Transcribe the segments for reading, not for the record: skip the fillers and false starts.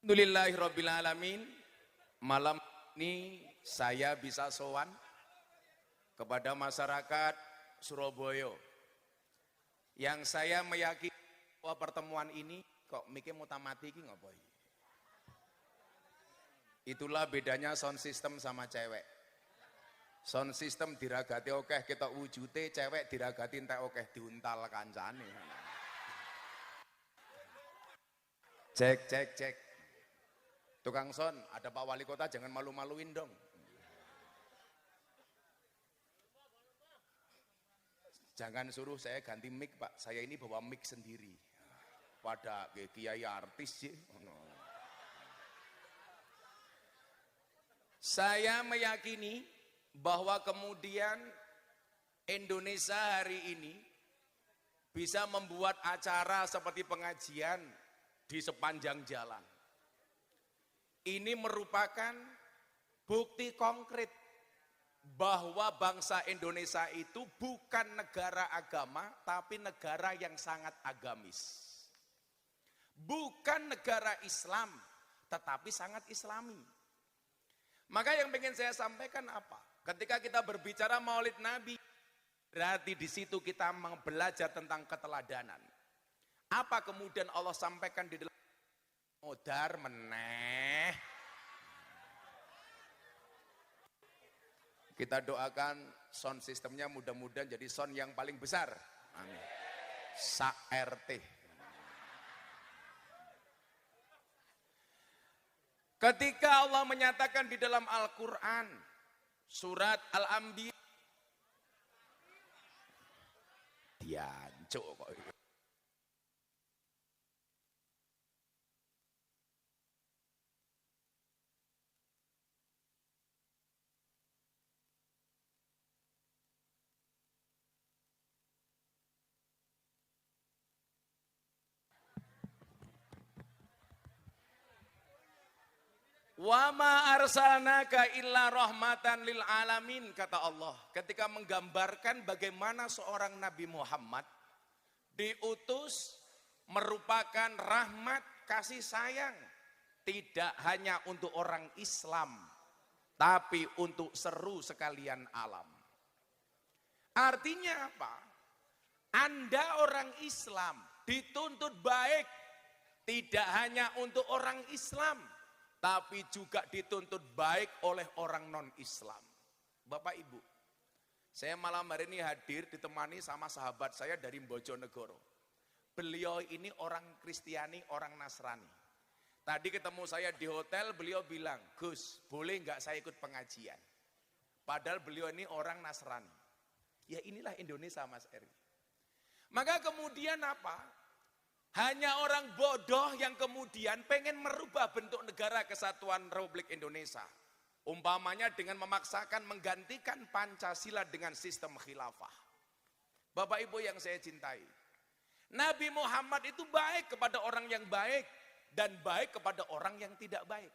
Alhamdulillahirrabbilalamin. Malam ini saya bisa sowan kepada masyarakat Surabaya yang saya meyakini bahwa pertemuan ini kok mikir mutamati iki ngopo iki. Itulah bedanya sound system sama cewek. Sound system diragati okeh ketok wujute, cewek diragati entek okeh diuntal kancane. Cek cek cek. Tukang son, ada Pak Wali Kota, jangan malu-maluin dong. Jangan suruh saya ganti mic Pak, saya ini bawa mic sendiri. Pada kiai artis sih. Saya meyakini bahwa kemudian Indonesia hari ini bisa membuat acara seperti pengajian di sepanjang jalan. Ini merupakan bukti konkret bahwa bangsa Indonesia itu bukan negara agama, tapi negara yang sangat agamis. Bukan negara Islam, tetapi sangat Islami. Maka yang ingin saya sampaikan apa? Ketika kita berbicara Maulid Nabi, berarti di situ kita belajar tentang keteladanan. Apa kemudian Allah sampaikan di dalam modar meneh? Kita doakan sound sistemnya mudah-mudahan jadi sound yang paling besar. Amin. Sa-RT. Ketika Allah menyatakan di dalam Al-Quran, surat Al-Anbiya, diancuk kok. Wa ma arsalnaka illa rahmatan lil alamin, kata Allah ketika menggambarkan bagaimana seorang Nabi Muhammad diutus merupakan rahmat kasih sayang tidak hanya untuk orang Islam tapi untuk seru sekalian alam. Artinya apa? Anda orang Islam dituntut baik tidak hanya untuk orang Islam tapi juga dituntut baik oleh orang non-Islam. Bapak Ibu, saya malam hari ini hadir ditemani sama sahabat saya dari Bojonegoro. Beliau ini orang Kristiani, orang Nasrani. Tadi ketemu saya di hotel, beliau bilang, Gus, boleh nggak saya ikut pengajian? Padahal beliau ini orang Nasrani. Ya inilah Indonesia, Mas Eri. Maka kemudian apa? Hanya orang bodoh yang kemudian pengen merubah bentuk negara kesatuan Republik Indonesia. Umpamanya dengan memaksakan menggantikan Pancasila dengan sistem khilafah. Bapak Ibu yang saya cintai. Nabi Muhammad itu baik kepada orang yang baik dan baik kepada orang yang tidak baik.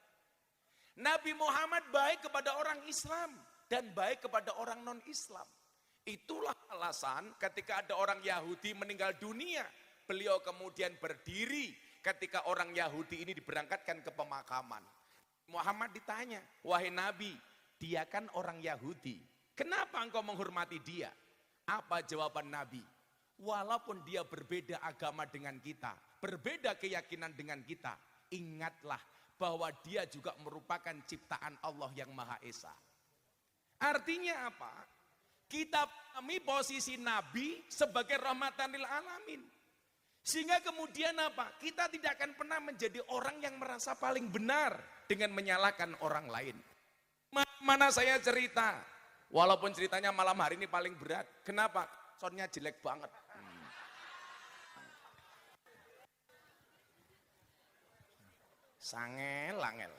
Nabi Muhammad baik kepada orang Islam dan baik kepada orang non-Islam. Itulah alasan ketika ada orang Yahudi meninggal dunia, beliau kemudian berdiri ketika orang Yahudi ini diberangkatkan ke pemakaman. Muhammad ditanya, wahai Nabi, dia kan orang Yahudi. Kenapa engkau menghormati dia? Apa jawaban Nabi? Walaupun dia berbeda agama dengan kita, berbeda keyakinan dengan kita, ingatlah bahwa dia juga merupakan ciptaan Allah yang Maha Esa. Artinya apa? Kita pahami posisi Nabi sebagai rahmatan lil alamin. Sehingga kemudian apa? Kita tidak akan pernah menjadi orang yang merasa paling benar dengan menyalahkan orang lain. Mana saya cerita, walaupun ceritanya malam hari ini paling berat. Kenapa? Soundnya jelek banget. Sangel-angel.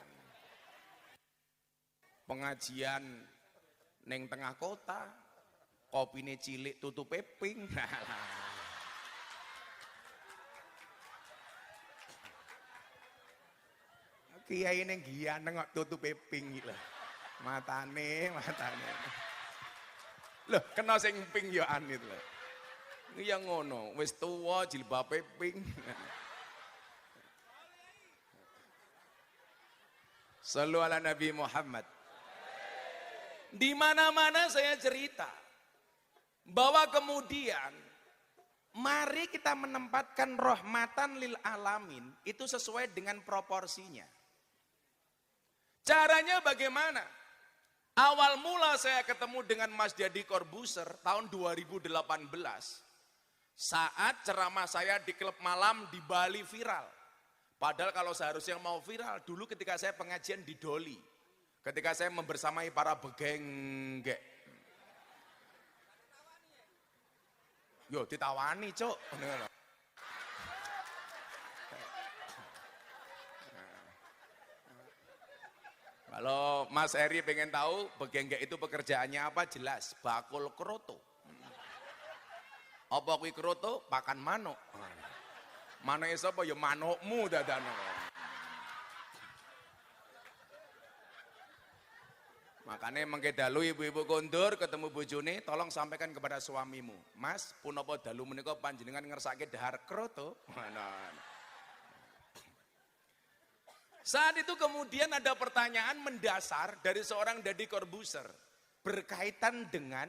Pengajian neng tengah kota, kopine cilik tutup peping. Kiai neng gian nengok tutup ping lah, matane. Loh, kena sing ping ya anit lah. Iya ngono, wis tuwa jilbabe ping. Shallu ala Nabi Muhammad. Di mana-mana saya cerita bahwa kemudian mari kita menempatkan rahmatan lil alamin itu sesuai dengan proporsinya. Caranya bagaimana? Awal mula saya ketemu dengan Mas Deddy Corbuzier tahun 2018 saat ceramah saya di klub malam di Bali viral. Padahal kalau seharusnya mau viral dulu ketika saya pengajian di Doli, ketika saya membersamai para begengge. Yo ditawani cok. Kalau Mas Eri pengen tahu begengge itu pekerjaannya apa, jelas bakul kroto. Apa kuwi kroto? Pakan manuk. Manuke sapa ya manukmu dadane. Makanya mengke dalu ibu-ibu kondur ketemu bojone tolong sampaikan kepada suamimu, Mas, punapa dalu menika panjenengan ngersake dahar kroto? Saat itu kemudian ada pertanyaan mendasar dari seorang Deddy Corbuzier berkaitan dengan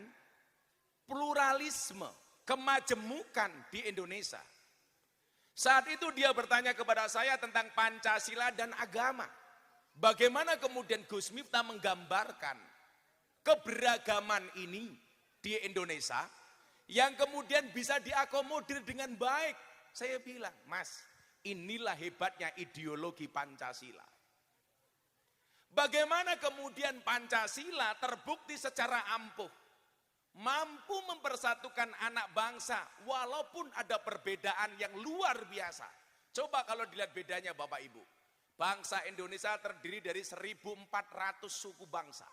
pluralisme, kemajemukan di Indonesia. Saat itu dia bertanya kepada saya tentang Pancasila dan agama. Bagaimana kemudian Gus Miftah menggambarkan keberagaman ini di Indonesia yang kemudian bisa diakomodir dengan baik. Saya bilang, Mas, inilah hebatnya ideologi Pancasila. Bagaimana kemudian Pancasila terbukti secara ampuh mampu mempersatukan anak bangsa walaupun ada perbedaan yang luar biasa. Coba kalau dilihat bedanya Bapak Ibu. Bangsa Indonesia terdiri dari 1.400 suku bangsa.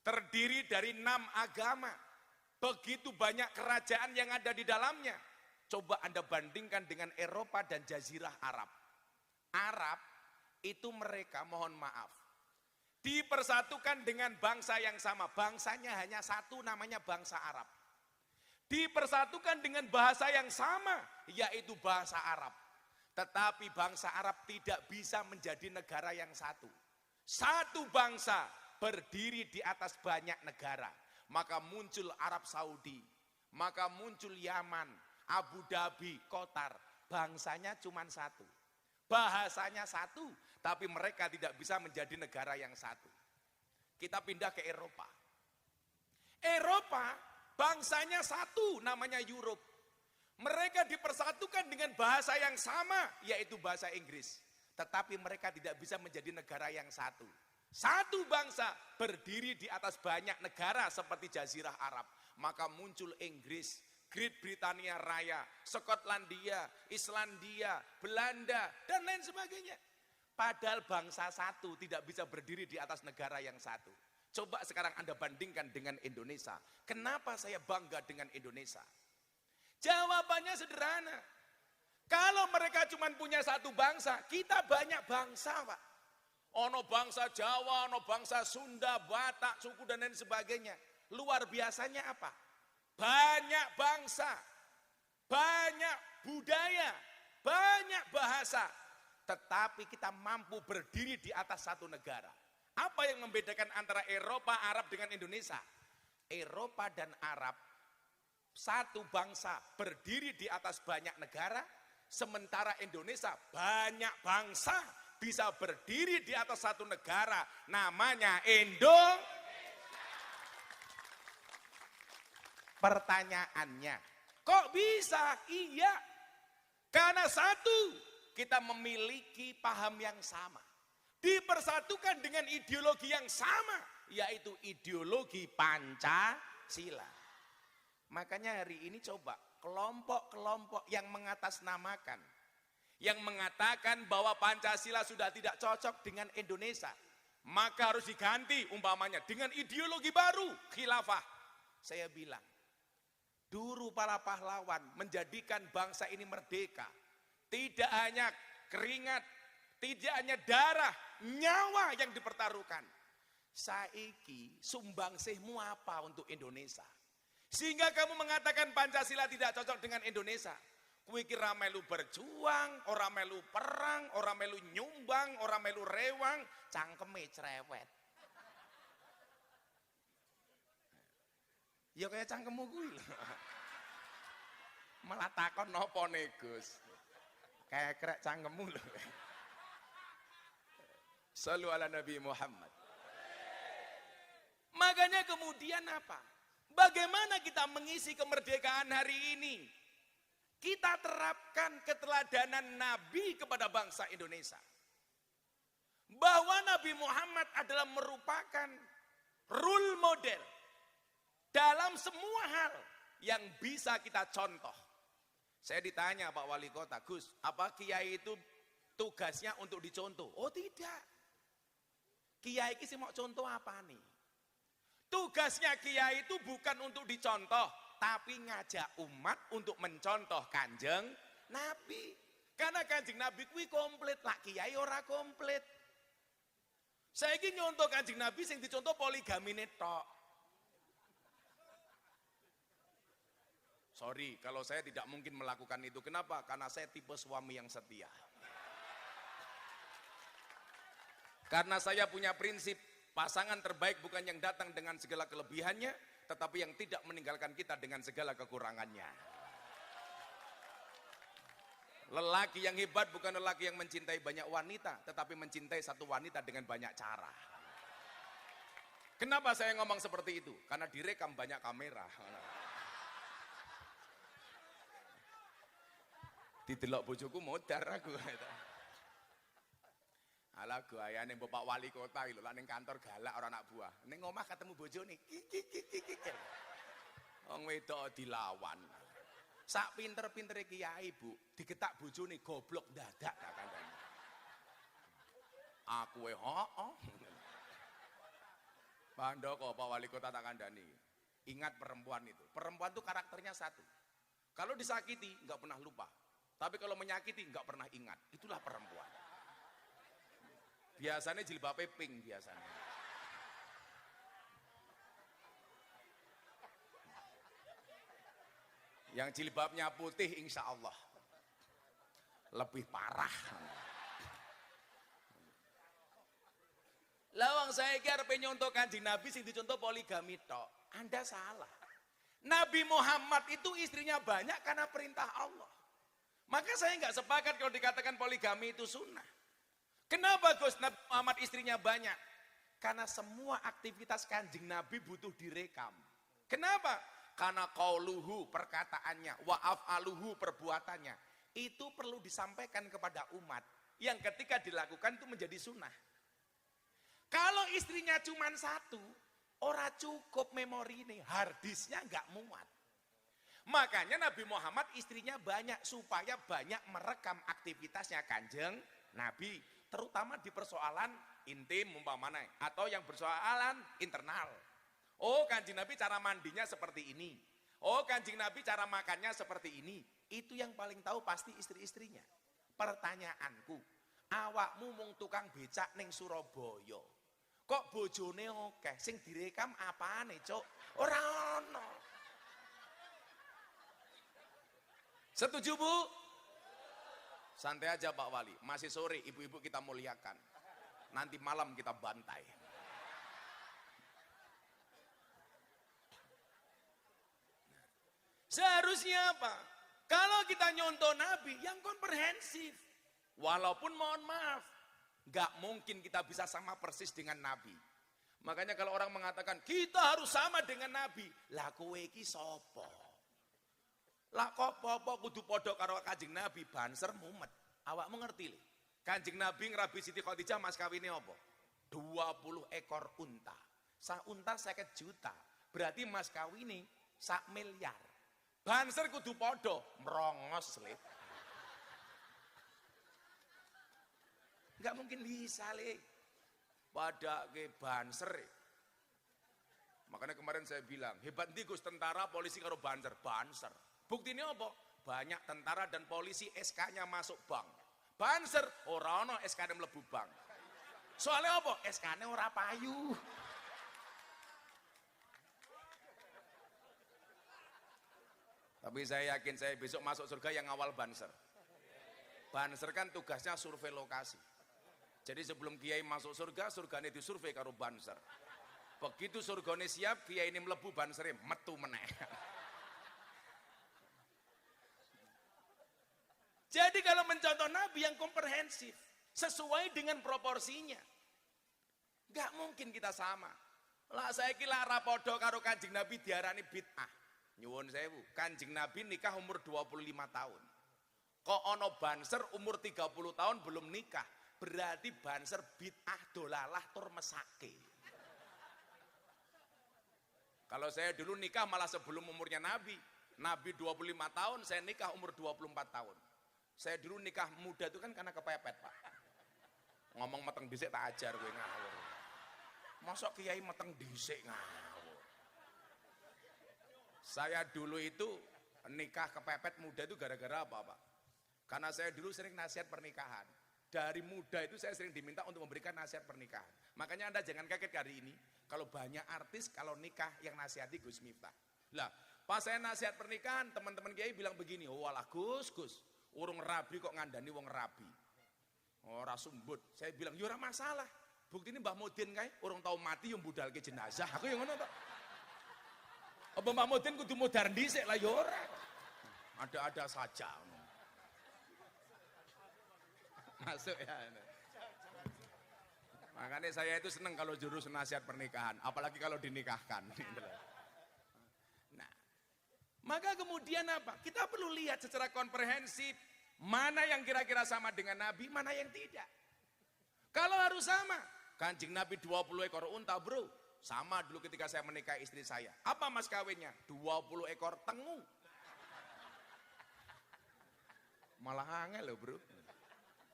Terdiri dari 6 agama. Begitu banyak kerajaan yang ada di dalamnya. Coba Anda bandingkan dengan Eropa dan Jazirah Arab. Arab itu mereka, mohon maaf, dipersatukan dengan bangsa yang sama. Bangsanya hanya satu, namanya bangsa Arab. Dipersatukan dengan bahasa yang sama, yaitu bahasa Arab. Tetapi bangsa Arab tidak bisa menjadi negara yang satu. Satu bangsa berdiri di atas banyak negara. Maka muncul Arab Saudi, maka muncul Yaman, Abu Dhabi, Qatar. Bangsanya cuma satu. Bahasanya satu, tapi mereka tidak bisa menjadi negara yang satu. Kita pindah ke Eropa. Eropa bangsanya satu, namanya Europe. Mereka dipersatukan dengan bahasa yang sama, yaitu bahasa Inggris. Tetapi mereka tidak bisa menjadi negara yang satu. Satu bangsa berdiri di atas banyak negara seperti Jazirah Arab. Maka muncul Inggris, Great Britania Raya, Skotlandia, Islandia, Belanda, dan lain sebagainya. Padahal bangsa satu tidak bisa berdiri di atas negara yang satu. Coba sekarang Anda bandingkan dengan Indonesia. Kenapa saya bangga dengan Indonesia? Jawabannya sederhana. Kalau mereka cuma punya satu bangsa, kita banyak bangsa, Pak. Ono bangsa Jawa, ono bangsa Sunda, Batak, suku dan lain sebagainya. Luar biasanya apa? Banyak bangsa, banyak budaya, banyak bahasa. Tetapi kita mampu berdiri di atas satu negara. Apa yang membedakan antara Eropa, Arab dengan Indonesia? Eropa dan Arab satu bangsa berdiri di atas banyak negara, sementara Indonesia banyak bangsa bisa berdiri di atas satu negara, namanya Indonesia. Pertanyaannya, kok bisa? Iya, karena satu, kita memiliki paham yang sama, dipersatukan dengan ideologi yang sama, yaitu ideologi Pancasila. Makanya hari ini coba kelompok-kelompok yang mengatasnamakan, yang mengatakan bahwa Pancasila sudah tidak cocok dengan Indonesia, maka harus diganti umpamanya dengan ideologi baru, khilafah. Saya bilang, dulu para pahlawan menjadikan bangsa ini merdeka. Tidak hanya keringat, tidak hanya darah, nyawa yang dipertaruhkan. Saiki sumbangsihmu apa untuk Indonesia? Sehingga kamu mengatakan Pancasila tidak cocok dengan Indonesia. Kuwi ki ora melu berjuang, ora melu perang, ora melu nyumbang, ora melu rewang, cangkeme cerewet. Ya kaya cangkemmu kuwi lho. Malah takon napa ne Gus? Kekrek cangkemmu lho. Shallu ala Nabi Muhammad. Makanya kemudian apa? Bagaimana kita mengisi kemerdekaan hari ini? Kita terapkan keteladanan Nabi kepada bangsa Indonesia. Bahwa Nabi Muhammad adalah merupakan role model dalam semua hal yang bisa kita contoh. Saya ditanya Pak Wali Kota, Gus, apa kiai itu tugasnya untuk dicontoh? Oh tidak. Kiai ini mau contoh apa nih? Tugasnya kiai itu bukan untuk dicontoh, tapi ngajak umat untuk mencontoh Kanjeng Nabi. Karena Kanjeng Nabi kuwi komplit, lah kiai ora komplit. Saya ingin nyontoh Kanjeng Nabi sing dicontoh poligami tok. Sorry, kalau saya tidak mungkin melakukan itu. Kenapa? Karena saya tipe suami yang setia. Karena saya punya prinsip, pasangan terbaik bukan yang datang dengan segala kelebihannya, tetapi yang tidak meninggalkan kita dengan segala kekurangannya. Lelaki yang hebat bukan lelaki yang mencintai banyak wanita, tetapi mencintai satu wanita dengan banyak cara. Kenapa saya ngomong seperti itu? Karena direkam banyak kamera. Didelok bojoku modar aku. Alah gayane Bapak Wali Kota lho, lah ning kantor galak ora anak buah. Ning omah ketemu bojone. Wong wedok dilawan. Sak pinter-pintere kiai, Bu, digetak bojone goblok dadak tak kandhani. Aku hooh. Pandoko Pak Wali Kota tak kandhani. Ingat perempuan itu. Perempuan itu karakternya satu. Kalau disakiti enggak pernah lupa. Tapi kalau menyakiti enggak pernah ingat. Itulah perempuan. Biasanya jilbabnya pink biasanya. Yang jilbabnya putih insya Allah lebih parah. Lawang saya kira penyontoh Kanjeng Nabi sing dicontoh poligami tok. Anda salah. Nabi Muhammad itu istrinya banyak karena perintah Allah. Maka saya nggak sepakat kalau dikatakan poligami itu sunnah. Kenapa Gus Nabi Muhammad istrinya banyak? Karena semua aktivitas Kanjeng Nabi butuh direkam. Kenapa? Karena qauluhu perkataannya, wa af'aluhu perbuatannya. Itu perlu disampaikan kepada umat. Yang ketika dilakukan itu menjadi sunnah. Kalau istrinya cuma satu, ora cukup memori ini, harddisknya nggak muat. Makanya Nabi Muhammad istrinya banyak supaya banyak merekam aktivitasnya Kanjeng Nabi, terutama di persoalan intim umpamanya atau yang persoalan internal. Oh, Kanjeng Nabi cara mandinya seperti ini. Oh, Kanjeng Nabi cara makannya seperti ini. Itu yang paling tahu pasti istri-istrinya. Pertanyaanku, awakmu mung tukang becak ning Surabaya. Kok bojone akeh sing direkam apane, Cuk? Ora ono. Setuju, Bu? Santai aja Pak Wali, masih sore, ibu-ibu kita muliakan. Nanti malam kita bantai. Seharusnya apa? Kalau kita nyontoh Nabi yang komprehensif. Walaupun mohon maaf, gak mungkin kita bisa sama persis dengan Nabi. Makanya kalau orang mengatakan kita harus sama dengan Nabi, lah kowe iki sapa? Lah kok apa kudu padha karo Kanjeng Nabi, banser mumet. Awakmu ngerti lho. Kanjeng Nabi ngrabi Siti Khadijah mas kawine apa? 20 ekor unta. Sak unta 50 juta. Berarti mas kawine 1 miliar. Banser kudu padha, merongos lho. Enggak mungkin bisa lho. Padake banser. Makanya kemarin saya bilang, hebat ndi Gus tentara, polisi karo banser, banser. Buktinya apa? Banyak tentara dan polisi SK-nya masuk bank. Banser ora ono SK-nya mlebu bank. Soalnya apa? SK-nya ora payu. Tapi saya yakin saya besok masuk surga yang awal banser. Banser kan tugasnya survei lokasi. Jadi sebelum kiai masuk surga, surganya disurvei karo banser. Begitu surganya siap, kiai ini melebu bansernya metu meneh. Jadi kalau mencontoh Nabi yang komprehensif, sesuai dengan proporsinya. Gak mungkin kita sama. Lah saya kira rapodo karo Kanjeng Nabi diarani bid'ah. Nyuwun sewu, Kanjeng Nabi nikah umur 25 tahun. Kok ono banser umur 30 tahun belum nikah, berarti banser bid'ah dolalah tur mesake. Kalau saya dulu nikah malah sebelum umurnya Nabi. Nabi 25 tahun, saya nikah umur 24 tahun. Saya dulu nikah muda itu kan karena kepepet, Pak. Ngomong meteng dhisik tak ajar gue ngawur. Mosok kiai meteng dhisik ngawur. Saya dulu itu nikah kepepet muda itu gara-gara apa, Pak? Karena saya dulu sering nasihat pernikahan. Dari muda itu saya sering diminta untuk memberikan nasihat pernikahan. Makanya Anda jangan kaget hari ini, kalau banyak artis kalau nikah yang nasihati Gus Miftah. Lah, pas saya nasihat pernikahan, teman-teman kiai bilang begini, "Oh, walah Gus, urung rabi kok ngandani wong rabi." Ora sumbut. Saya bilang, "Ya ora masalah. Bukti ini Mbah Mudin kae urung tau mati yang budalke jenazah." Aku yang ngono, Pak. Apa Mbah Mudin kudu modar dhisik lah ya ora. Ada-ada saja. Masuk ya. Makanya saya itu senang kalau jurus nasihat pernikahan, apalagi kalau dinikahkan. Nah, maka kemudian apa? Kita perlu lihat secara komprehensif mana yang kira-kira sama dengan Nabi, mana yang tidak. Kalau harus sama, Kanjeng Nabi 20 ekor unta, bro. Sama dulu ketika saya menikahi istri saya. Apa mas kawinnya? 20 ekor tengu. Malah angel loh, bro.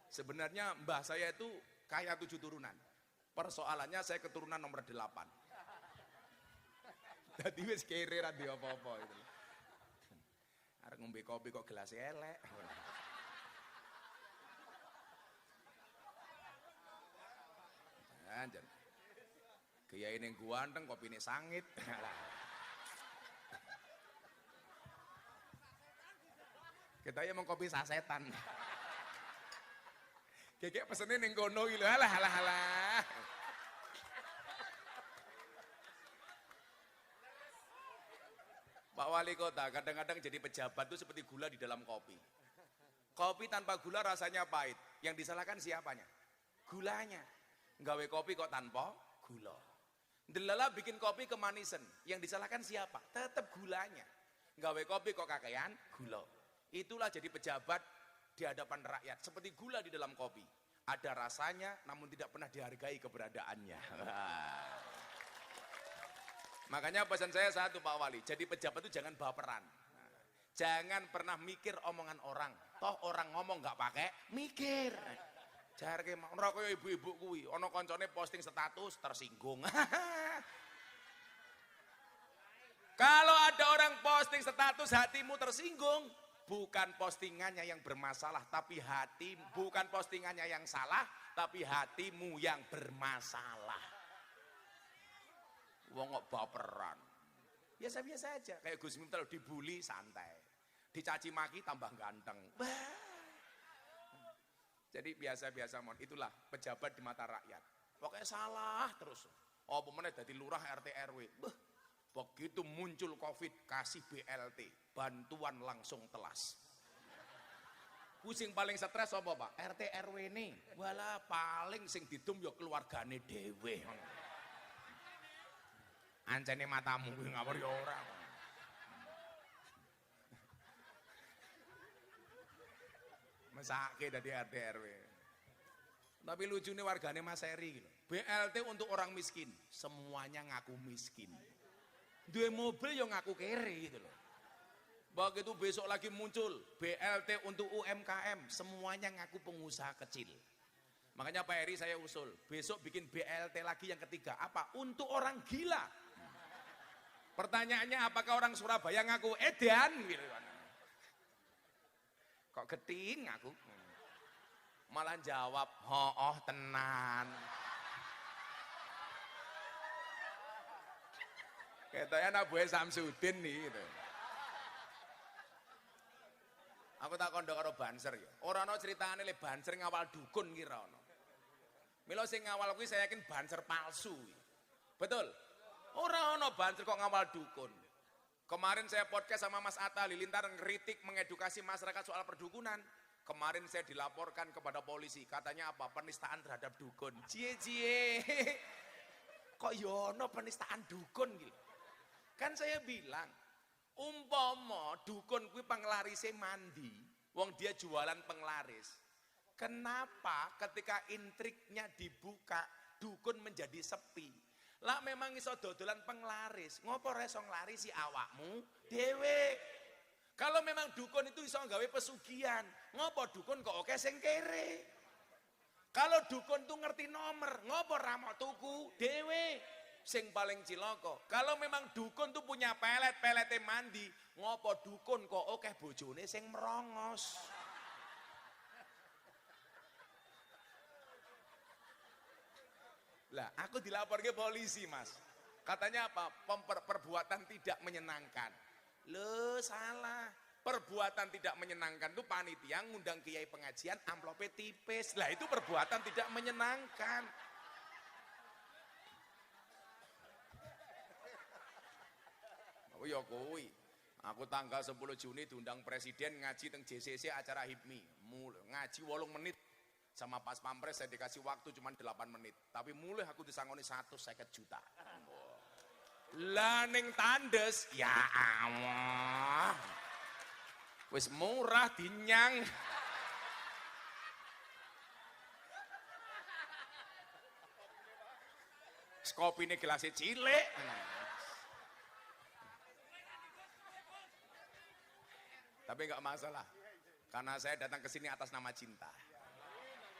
Sebenarnya mbah saya itu kaya 7 turunan. Persoalannya saya keturunan nomor 8. Jadi wis kere ra di apa-apa itu. Arek ngombe kopi kok gelas elek. Anjen. Kiai ning guanteng kopine sangit. Kita ya mau kopi sasetan. Kayak pesennya ning kono iki lho. Alah. Pak Wali Kota kadang-kadang jadi pejabat itu seperti gula di dalam kopi. Kopi tanpa gula rasanya pahit. Yang disalahkan siapanya? Gulanya. Nggawe kopi kok tanpa gula. Delala bikin kopi kemanisan. Yang disalahkan siapa? Tetap gulanya. Nggawe kopi kok kakean gula. Itulah jadi pejabat di hadapan rakyat. Seperti gula di dalam kopi. Ada rasanya namun tidak pernah dihargai keberadaannya. Makanya pesan saya satu Pak Wali, jadi pejabat itu jangan baperan. Jangan pernah mikir omongan orang. Toh orang ngomong nggak pakai mikir. Jarke ora kaya ibu-ibu kuwi, ana koncone posting status tersinggung. Kalau ada orang posting status hatimu tersinggung, bukan postingannya yang bermasalah, tapi bukan postingannya yang salah, tapi hatimu yang bermasalah. Wong kok baperan. Biasa-biasa aja. Kayak Gus Miftah dibully santai. Dicaci maki tambah ganteng. Jadi biasa-biasa mon. Itulah pejabat di mata rakyat. Pokoknya salah terus. Oh pemenang dari lurah RT RW. Begitu muncul COVID kasih BLT. Bantuan langsung telas. Pusing paling stres apa Pak? RT RW ini. Walah paling sing didum ya keluargane dhewe. Ancene matamu kuwi ngawur ya ora. Mesake dadi RT RW. Tapi lucunya wargane Mas Eri gitu. BLT untuk orang miskin, semuanya ngaku miskin. Duwe mobil yang ngaku kere gitu loh. Begitu besok lagi muncul BLT untuk UMKM, semuanya ngaku pengusaha kecil. Makanya Pak Eri saya usul, besok bikin BLT lagi yang ketiga, apa? Untuk orang gila. Pertanyaannya apakah orang Surabaya ngaku edan gitu. Kok geting ngaku? Malah jawab, "Oh, tenan." Katanya anak buah Samsudin nih gitu. Aku tak kondo karo Banser ya. Ora ana critane le Banser ngawal dukun ki ra ono. Mila sing ngawal kuwi saya yakin Banser palsu. Betul? Ora ana Banser kok ngawal dukun. Kemarin saya podcast sama Mas Atta Halilintar ngeritik mengedukasi masyarakat soal perdukunan. Kemarin saya dilaporkan kepada polisi, katanya apa? Penistaan terhadap dukun. Cie. Kok yono penistaan dukun gitu. Kan saya bilang, umpama dukun kuwi penglarise mandi, wong dia jualan penglaris. Kenapa ketika intriknya dibuka, dukun menjadi sepi? Lah memang iso dodolan penglaris, ngopo reso nglarisi awakmu dhewe. Kalau memang dukun itu iso gawe pesugihan, ngopo dukun kok oke sing kere? Kalau dukun tuh ngerti nomor, ngopo ra mau tuku dhewe? Sing paling cilaka. Kalau memang dukun tuh punya pelet-pelete mandi, ngopo dukun kok oke bojone sing merongos? Lah, aku dilapor ke polisi, Mas. Katanya apa? Perbuatan tidak menyenangkan. Loh, salah. Perbuatan tidak menyenangkan itu panitia ngundang kiai pengajian amplopnya tipis. Lah, itu perbuatan tidak menyenangkan. Oh ya kuwi. Aku tanggal 10 Juni diundang presiden ngaji teng JCC acara HIPMI. Ngaji 8 menit. Sama pas pampres saya dikasih waktu cuma 8 menit. Tapi mulai aku disangoni 150 juta. Lah ning tandes, ya Allah. Wis murah dinyang. Kopi ini gelasnya cilik. Tapi enggak masalah. Karena saya datang ke sini atas nama cinta.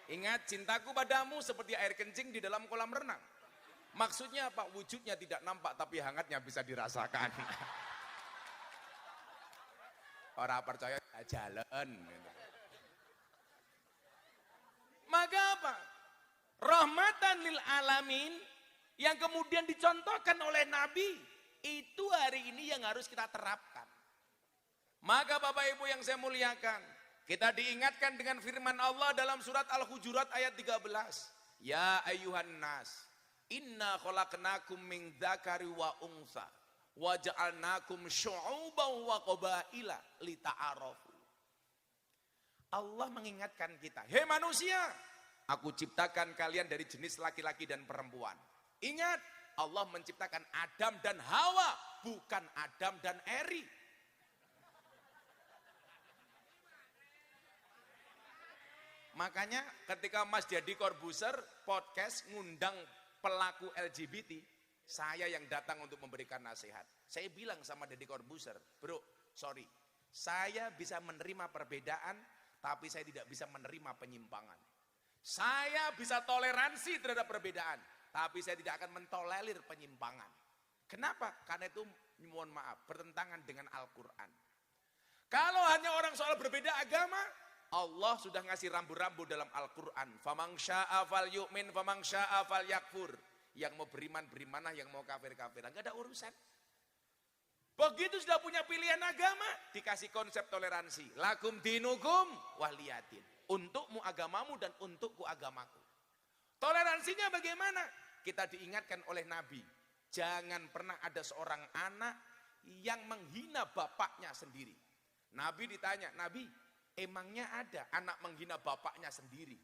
Ingat, cintaku padamu seperti air kencing di dalam kolam renang. Maksudnya apa? Wujudnya tidak nampak tapi hangatnya bisa dirasakan. Orang percaya jalan. Maka apa? Rahmatan lil alamin yang kemudian dicontohkan oleh Nabi. Itu hari ini yang harus kita terapkan. Maka Bapak Ibu yang saya muliakan, kita diingatkan dengan firman Allah dalam surat Al-Hujurat ayat 13. Ya ayyuhan nas, inna khalaqnakum min dzakari wa unsa wa ja'alnakum syu'uban wa qabaila lita'arafu. Allah mengingatkan kita, hei manusia, aku ciptakan kalian dari jenis laki-laki dan perempuan. Ingat, Allah menciptakan Adam dan Hawa, bukan Adam dan Eri. Makanya ketika Mas Deddy Corbuzier podcast ngundang pelaku LGBT, saya yang datang untuk memberikan nasihat. Saya bilang sama Deddy Corbuzier, bro, sorry, saya bisa menerima perbedaan, tapi saya tidak bisa menerima penyimpangan. Saya bisa toleransi terhadap perbedaan, tapi saya tidak akan mentolerir penyimpangan. Kenapa? Karena itu, mohon maaf, bertentangan dengan Al-Quran. Kalau hanya orang soal berbeda agama, Allah sudah ngasih rambu-rambu dalam Al-Quran. Famang sya'a fal yu'min, famang sya'a fal yakfur. Yang mau beriman, berimanlah, yang mau kafir, kafir. Enggak ada urusan. Begitu sudah punya pilihan agama, dikasih konsep toleransi. Lakum dinukum waliyatin. Untukmu agamamu dan untukku agamaku. Toleransinya bagaimana? Kita diingatkan oleh Nabi. Jangan pernah ada seorang anak yang menghina bapaknya sendiri. Nabi ditanya, Nabi, emangnya ada anak menghina bapaknya sendiri?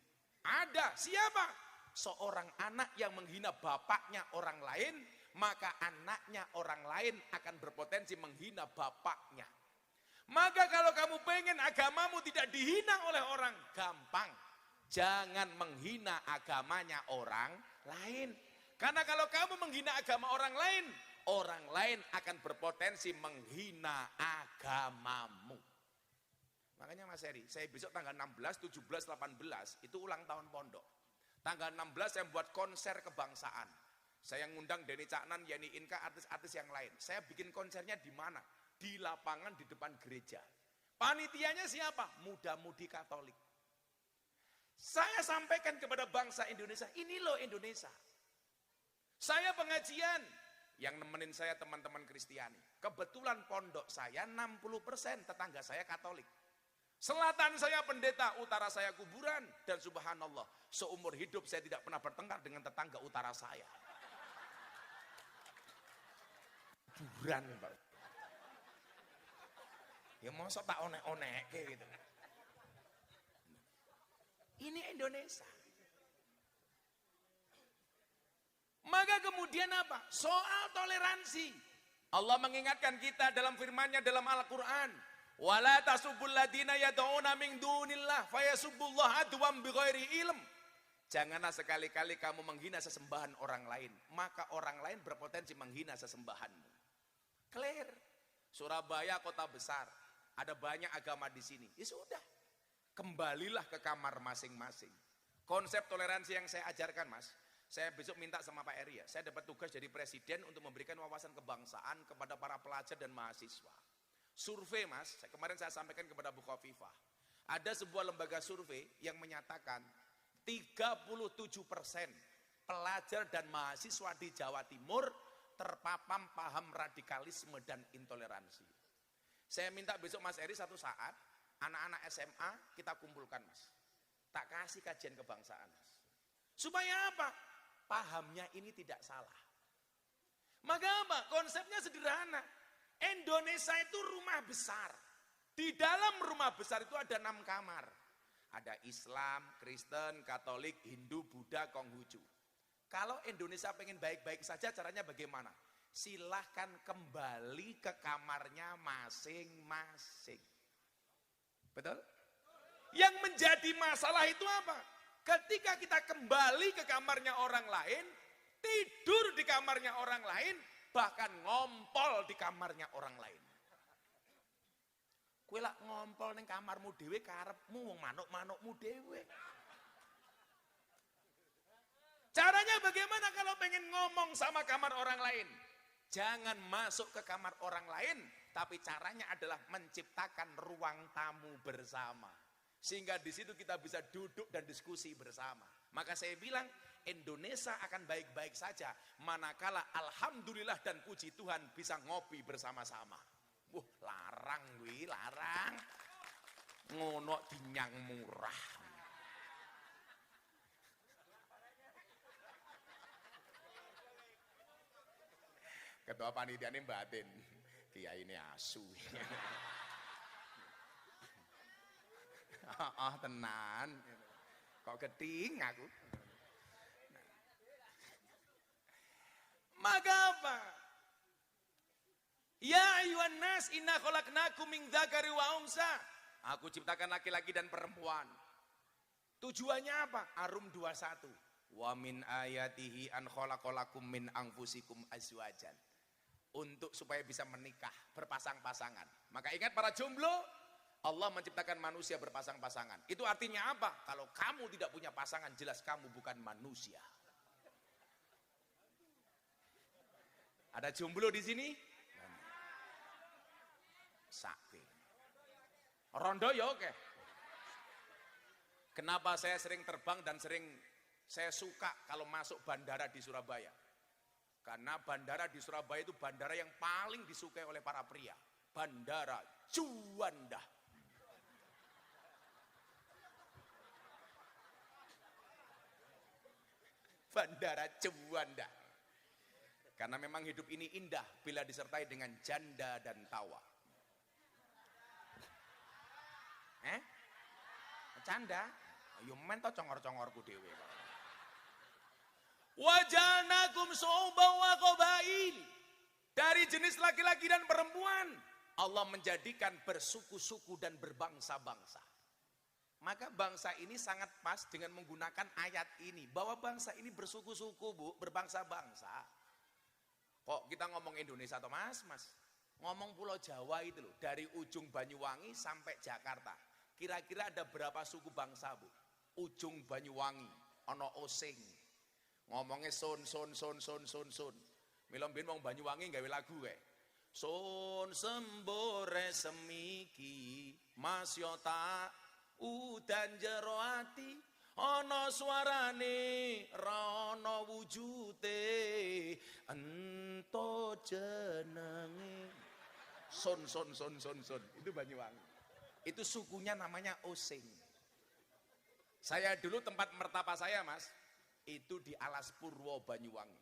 Ada. Siapa? Seorang anak yang menghina bapaknya orang lain, maka anaknya orang lain akan berpotensi menghina bapaknya. Maka kalau kamu pengen agamamu tidak dihina oleh orang, gampang. Jangan menghina agamanya orang lain. Karena kalau kamu menghina agama orang lain akan berpotensi menghina agamamu. Makanya Mas Heri, saya besok tanggal 16, 17, 18 itu ulang tahun pondok. Tanggal 16 saya buat konser kebangsaan. Saya ngundang Denny Caknan, Yani Inka, artis-artis yang lain. Saya bikin konsernya di mana? Di lapangan di depan gereja. Panitianya siapa? Muda-mudi Katolik. Saya sampaikan kepada bangsa Indonesia, ini loh Indonesia. Saya pengajian, yang nemenin saya teman-teman Kristiani. Kebetulan pondok saya 60% tetangga saya Katolik. Selatan saya pendeta, utara saya kuburan. Dan subhanallah, seumur hidup saya tidak pernah bertengkar dengan tetangga utara saya. Kuburan, Pak. Ya masa tak onek-onek kayak gitu. Ini Indonesia. Maka kemudian apa? Soal toleransi. Allah mengingatkan kita dalam firman-Nya dalam Al-Qur'an, "Wala tasubbul ladina yad'una min dunillah fayasubbullah adwan bighairi ilm." Janganlah sekali-kali kamu menghina sesembahan orang lain, maka orang lain berpotensi menghina sesembahanmu. Clear. Surabaya kota besar, ada banyak agama di sini. Ya sudah, kembalilah ke kamar masing-masing. Konsep toleransi yang saya ajarkan, Mas, saya besok minta sama Pak Eri ya, saya dapat tugas dari Presiden untuk memberikan wawasan kebangsaan kepada para pelajar dan mahasiswa. Survei, Mas, kemarin saya sampaikan kepada Bu Khofifah. Ada sebuah lembaga survei yang menyatakan 37% pelajar dan mahasiswa di Jawa Timur terpapar paham radikalisme dan intoleransi. Saya minta besok Mas Eri satu saat, anak-anak SMA kita kumpulkan, Mas. Tak kasih kajian kebangsaan, Mas. Supaya apa? Pahamnya ini tidak salah. Maka apa? Konsepnya sederhana. Indonesia itu rumah besar. Di dalam rumah besar itu ada 6 kamar. Ada Islam, Kristen, Katolik, Hindu, Buddha, Konghucu. Kalau Indonesia pengen baik-baik saja, caranya bagaimana? Silahkan kembali ke kamarnya masing-masing. Betul? Yang menjadi masalah itu apa? Ketika kita kembali ke kamarnya orang lain, tidur di kamarnya orang lain, bahkan ngompol di kamarnya orang lain. Kowe lak ngompol ning kamarmu dhewe karepmu wong manuk-manukmu dhewe. Caranya bagaimana kalau pengen ngomong sama kamar orang lain? Jangan masuk ke kamar orang lain, tapi caranya adalah menciptakan ruang tamu bersama. Sehingga di situ kita bisa duduk dan diskusi bersama. Maka saya bilang Indonesia akan baik-baik saja manakala alhamdulillah dan puji Tuhan bisa ngopi bersama-sama. Larang wi, larang. Ngono dinyang murah. Ketua panitia ini batin, kiai ini asu. Tenan. Kok keting aku. Maka apa? Ya ayuhan nas inna khalaqnakum min dzakari wa unsa. Aku ciptakan laki-laki dan perempuan. Tujuannya apa? Arum 21. Wa min ayatihi an khalaqalakum min anfusikum azwajan. Untuk supaya bisa menikah, berpasang-pasangan. Maka ingat para jomblo, Allah menciptakan manusia berpasang-pasangan. Itu artinya apa? Kalau kamu tidak punya pasangan, jelas kamu bukan manusia. Ada jomblo di sini? Sakti. Rondo ya oke. Kenapa saya sering terbang dan saya suka kalau masuk bandara di Surabaya? Karena bandara di Surabaya itu bandara yang paling disukai oleh para pria. Bandara Juanda. Bandara Juanda. Karena memang hidup ini indah bila disertai dengan janda dan tawa. Canda? Yo men to congor-congorku dhewe. Wajanakum syu'uban wa qabail. Dari jenis laki-laki dan perempuan, Allah menjadikan bersuku-suku dan berbangsa-bangsa. Maka bangsa ini sangat pas dengan menggunakan ayat ini, bahwa bangsa ini bersuku-suku, Bu, berbangsa-bangsa. Kok kita ngomong Indonesia atau Mas? Ngomong Pulau Jawa itu loh, dari ujung Banyuwangi sampai Jakarta. Kira-kira ada berapa suku bangsa, Bu? Ujung Banyuwangi, ono Osing. Ngomongnya son. Mila mbiyen wong Banyuwangi gawe lagu kae. Son sembore semiki, Mas yo tak udan jero ati, ana suarane, rono wujute, ento jenenge. Son. Itu Banyuwangi. Itu sukunya namanya Osing. Saya dulu tempat mertapa saya mas, itu di Alas Purwo Banyuwangi.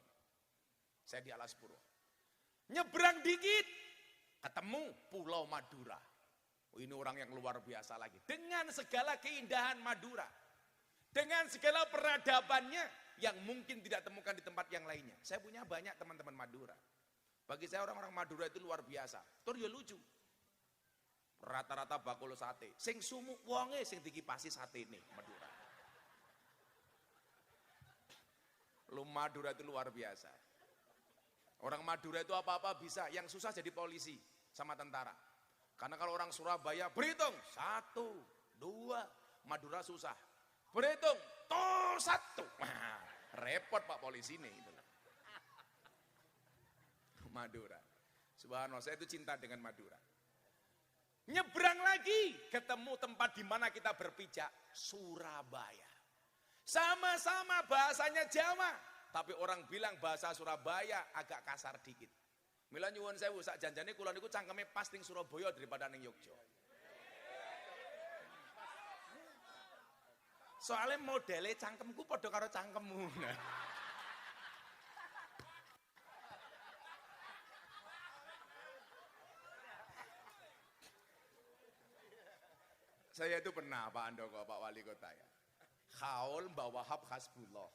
Saya di Alas Purwo. Nyebrang dikit, ketemu Pulau Madura. Oh, ini orang yang luar biasa lagi. Dengan segala keindahan Madura. Dengan segala peradabannya yang mungkin tidak temukan di tempat yang lainnya. Saya punya banyak teman-teman Madura. Bagi saya orang-orang Madura itu luar biasa. Terus ya lucu. Rata-rata bakul sate. Sing sumuk wonge sing dikipasi sate nih Madura. Lu Madura itu luar biasa. Orang Madura itu apa-apa bisa. Yang susah jadi polisi sama tentara. Karena kalau orang Surabaya berhitung 1, 2, Madura susah. Berhitung tuh 1. Wah, repot Pak polisi nih. Madura. Subhanallah, saya itu cinta dengan Madura. Nyebrang lagi, ketemu tempat di mana kita berpijak, Surabaya. Sama-sama bahasanya Jawa, tapi orang bilang bahasa Surabaya agak kasar dikit. Mila nyuwun sewu sak janjane kula niku cangkeme pas ning Surabaya daripada ning Yogya. Soalnya modele cangkemku padha karo cangkemmu. Saya itu pernah Pak Andoko, Pak Wali Kota ya. Khaul Mbak Wahab Hasbullah,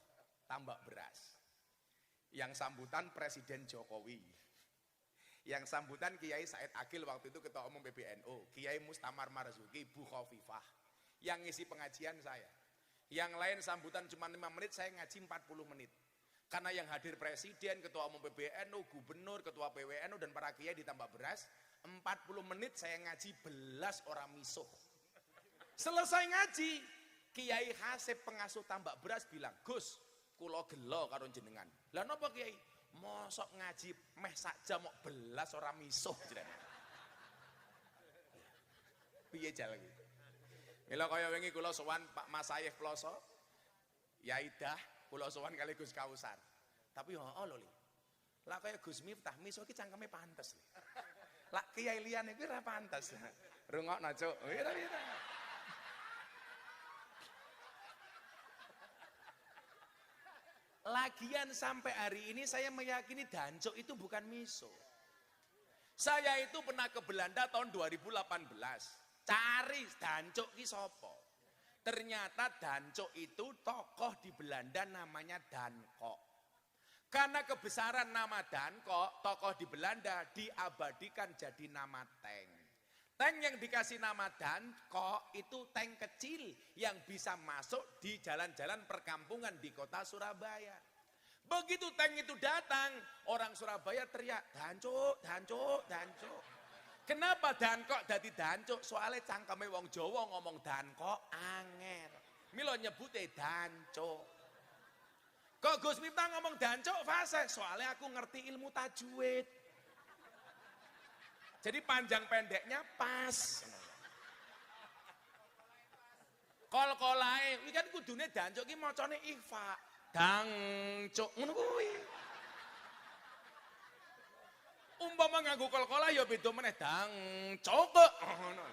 tambak beras. Yang sambutan Presiden Jokowi. Yang sambutan Kiai Said Akil waktu itu Ketua Umum PBNU. Kiai Mustamar Marzuki, Bu Khofifah. Yang ngisi pengajian saya. Yang lain sambutan cuma 5 menit, saya ngaji 40 menit. Karena yang hadir Presiden, Ketua Umum PBNU, Gubernur, Ketua PWNU, dan para Kiai ditambah beras. 40 menit saya ngaji belas orang misuh. Selesai ngaji, Kiai Hasib pengasuh tambak beras bilang, Gus, kulo gelo karo jenengan. Lah napa Kiai? Mosok ngaji meh sak jam mok belas ora misuh jenengan. Piye jal iki? Mila kaya wingi kula sowan Pak Masayef Ploso, Yaidah, kula sowan kali Gus Kausar. Tapi hooh lho Li. Lah kaya Gus Miftah misuh iki cangkeme pantes. Lah Kiai liyane kuwi ora pantes. Rungokno Cuk. Lagian sampai hari ini saya meyakini dancuk itu bukan miso. Saya itu pernah ke Belanda tahun 2018. Cari dancuk ki sapa. Ternyata dancuk itu tokoh di Belanda namanya Dankok. Karena kebesaran nama Dankok, tokoh di Belanda diabadikan jadi nama tank. Tank yang dikasih nama Dankok itu tank kecil yang bisa masuk di jalan-jalan perkampungan di kota Surabaya. Begitu tank itu datang, orang Surabaya teriak, Dancuk, Dancuk, Dancuk. Kenapa Dankok dadi Dancuk? Soalnya cangkeme wong Jawa ngomong Dankok angel. Milo nyebute Dancuk. Kok Gus Miftah ngomong Dancuk fase? Soalnya aku ngerti ilmu tajwid. Jadi panjang pendeknya pas. Kol-kolae, iki kan kudune dancuk iki macane ikhfa. Dangcuk ngono kuwi. Umpama nganggo kol-kola ya beda meneh dangcuk ngono.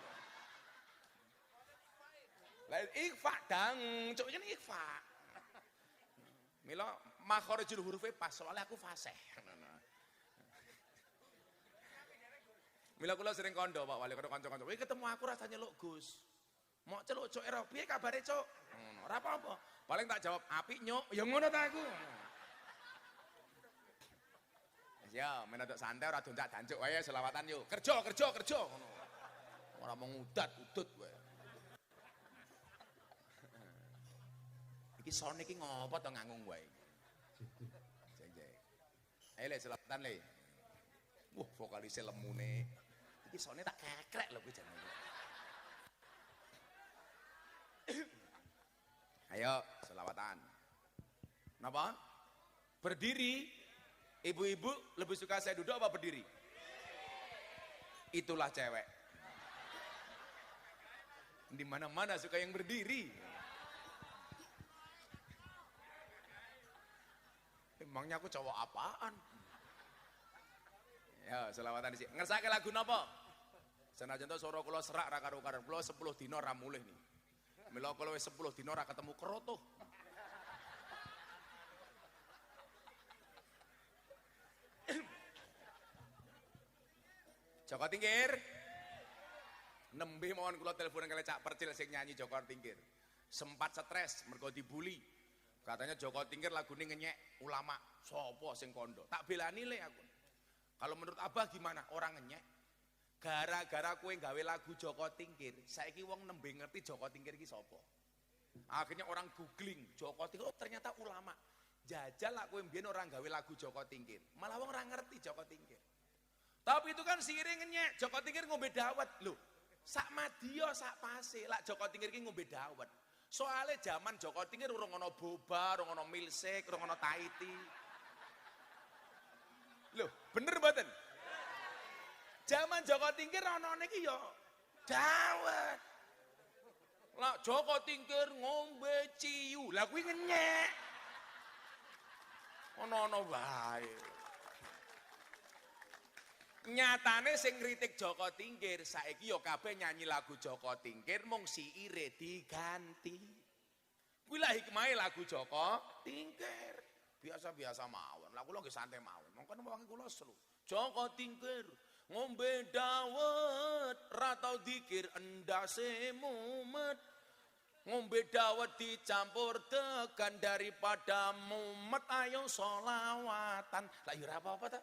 Lah ikhfa dangcuk iki ikhfa. Mila makharijul hurufe pas soalnya aku fasih. Mila kula sering kondo Pak Wali karo kanca-kanca. Kowe ketemu aku rasanya lho Gus. Mok celuk cuk ero, piye kabare cuk? Ngono, ora apa-apa. Paling tak jawab apik nyuk, ya ngono ta aku. Ya, menadok santai ora doncak dancuk wae selawatan yuk. Kerja ngono. Ora mau ngudat-udut wae. Iki sone iki ngopo to ngangung wae. Jeng-jeng. Ayo le selawatan le. Wah, vokalisnya lemune. Iki sone tak kekrek lho kuwi jenenge. Ayo, selawatan. Napa? Berdiri. Ibu-ibu lebih suka saya duduk apa berdiri? Itulah cewek. Di mana-mana suka yang berdiri. Emangnya aku cowok apaan? Ya, selawatan di sini. Ngersake lagu napa? Senajan to swara kula serak ra karo-karo. Kula 10 dina ra mulih nih. Mila kula wis 10 dina ra ketemu keroto. Joko Tingkir. Nembe mohon kula teleponan kali Cak Percil sing nyanyi Joko Tingkir. Sempat stres mergo dibully. Katanya Joko Tingkir lagune ngenyek ulama. Sopo sing kondo? Tak belani le aku. Kalau menurut Abah gimana? Orang ngenyek. Gara-gara kowe gawe lagu Joko Tingkir, saiki wong nembe ngerti Joko Tingkir iki sapa. Akhirnya orang googling Joko Tingkir, oh ternyata ulama. Jajal lah kowe mbiyen orang gawe lagu Joko Tingkir. Malah wong ora ngerti Joko Tingkir. Tapi itu kan siring ngenyek, Joko Tingkir ngombe dawet. Loh, sak Madia sak pase, lak Joko Tingkir iki ngombe dawet. Soale zaman Joko Tingkir urung ana boba, urung ana milkshake, urung ana Tahiti. Loh, bener mboten? Zaman Joko Tingkir ana niki ya dawet. Lah Joko Tingkir ngombe ciu. Lah kuwi ngenyek. Ono-ono wae. Nyatane sing ngritik Joko Tingkir saiki ya kabeh nyanyi lagu Joko Tingkir mung siire diganti. Kuwi lah hikmahe lagu Joko Tingkir. Biasa-biasa mawon. Lah kula nggih santai mawon. Mongko wong kula selu. Joko Tingkir ngombe dawet ra tau dikir endase mumet. Ngombe dawet dicampur tegan daripada mumet ayo solawatan. Lah ya ora apa-apa ta?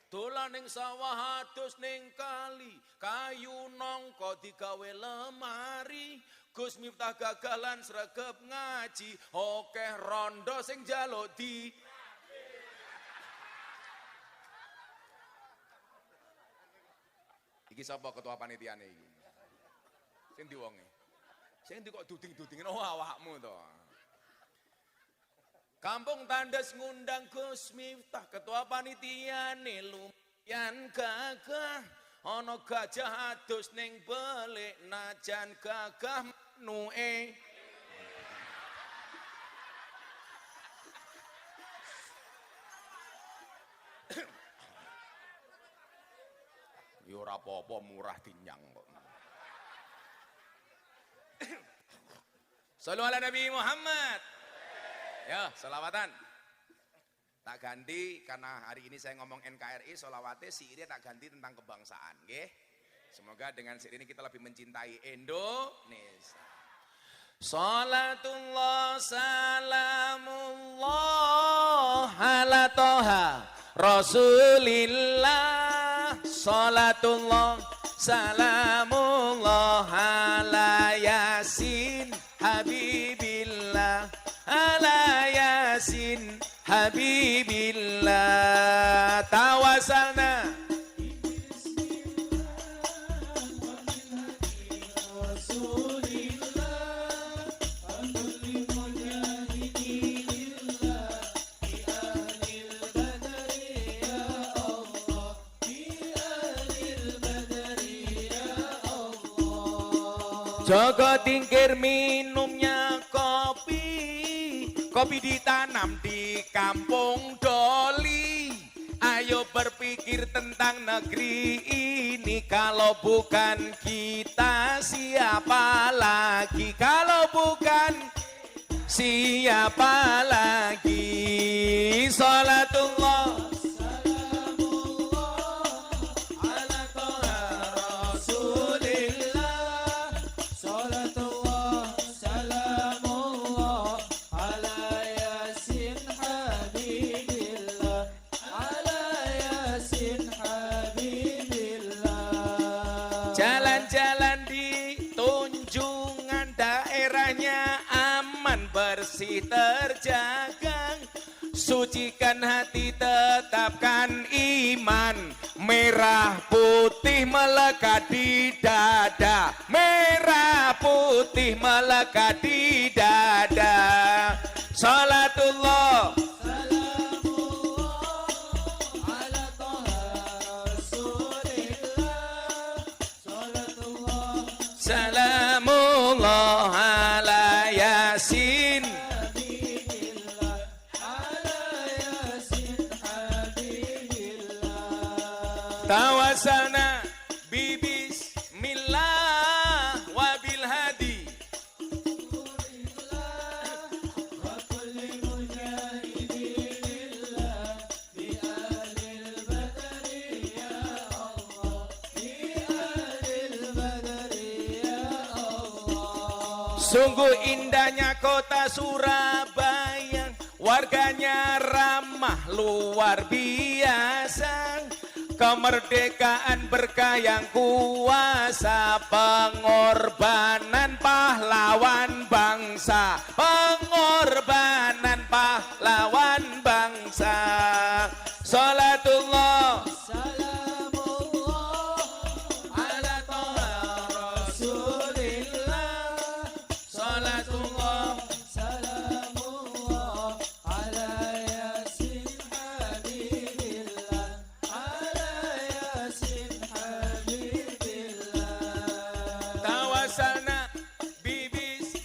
Dolan ning sawah adus ning kali, kayu nangka digawe lemari. Gus Miftah gagalan sregep ngaji, akeh rondo sing njaluk di iki sapa ketua panitiane iki? Sing ndi wonge? Sing ndi kok duding-dudingin oh awakmu to. Kampung Tandes ngundang Gus Miftah, ketua panitiane lumayan gagah. Ana gajah adus ning belik najan gagah menuke. Ya ora apa-apa murah dinyang kok. Shallu ala Nabi Muhammad. Ya, selawatan. Tak ganti karena hari ini saya ngomong NKRI, sholawatnya siirnya tak ganti tentang kebangsaan, nggih. Semoga dengan siir ini kita lebih mencintai Indonesia. Salatullah salamullah ala toha Rasulillah. Salatullah salamullah ala Yasin Habibillah. Ala Yasin Habibillah. Tawasalna Joko Tingkir minumnya kopi, kopi ditanam di kampung Doli. Ayo berpikir tentang negeri ini, kalau bukan kita siapa lagi? Kalau bukan siapa lagi? Salatullah jalan-jalan di Tunjungan, daerahnya aman bersih terjaga. Sucikan hati, tetapkan iman. Merah putih melekat di dada, merah putih melekat di dada. Salatullah salamullah ala Yasin Habibillah. Ala Yasin Habibillah. Tawasalna bi Sungguh indahnya kota Surabaya, warganya ramah luar biasa. Kemerdekaan berkah yang kuasa, pengorbanan pahlawan bangsa, pengorbanan pahlawan bangsa. Salatullah salamullah ala toha rasulillah. Salatullah salamullah ala yasin habibillah, ala yasin habibillah. Tawasalna bibis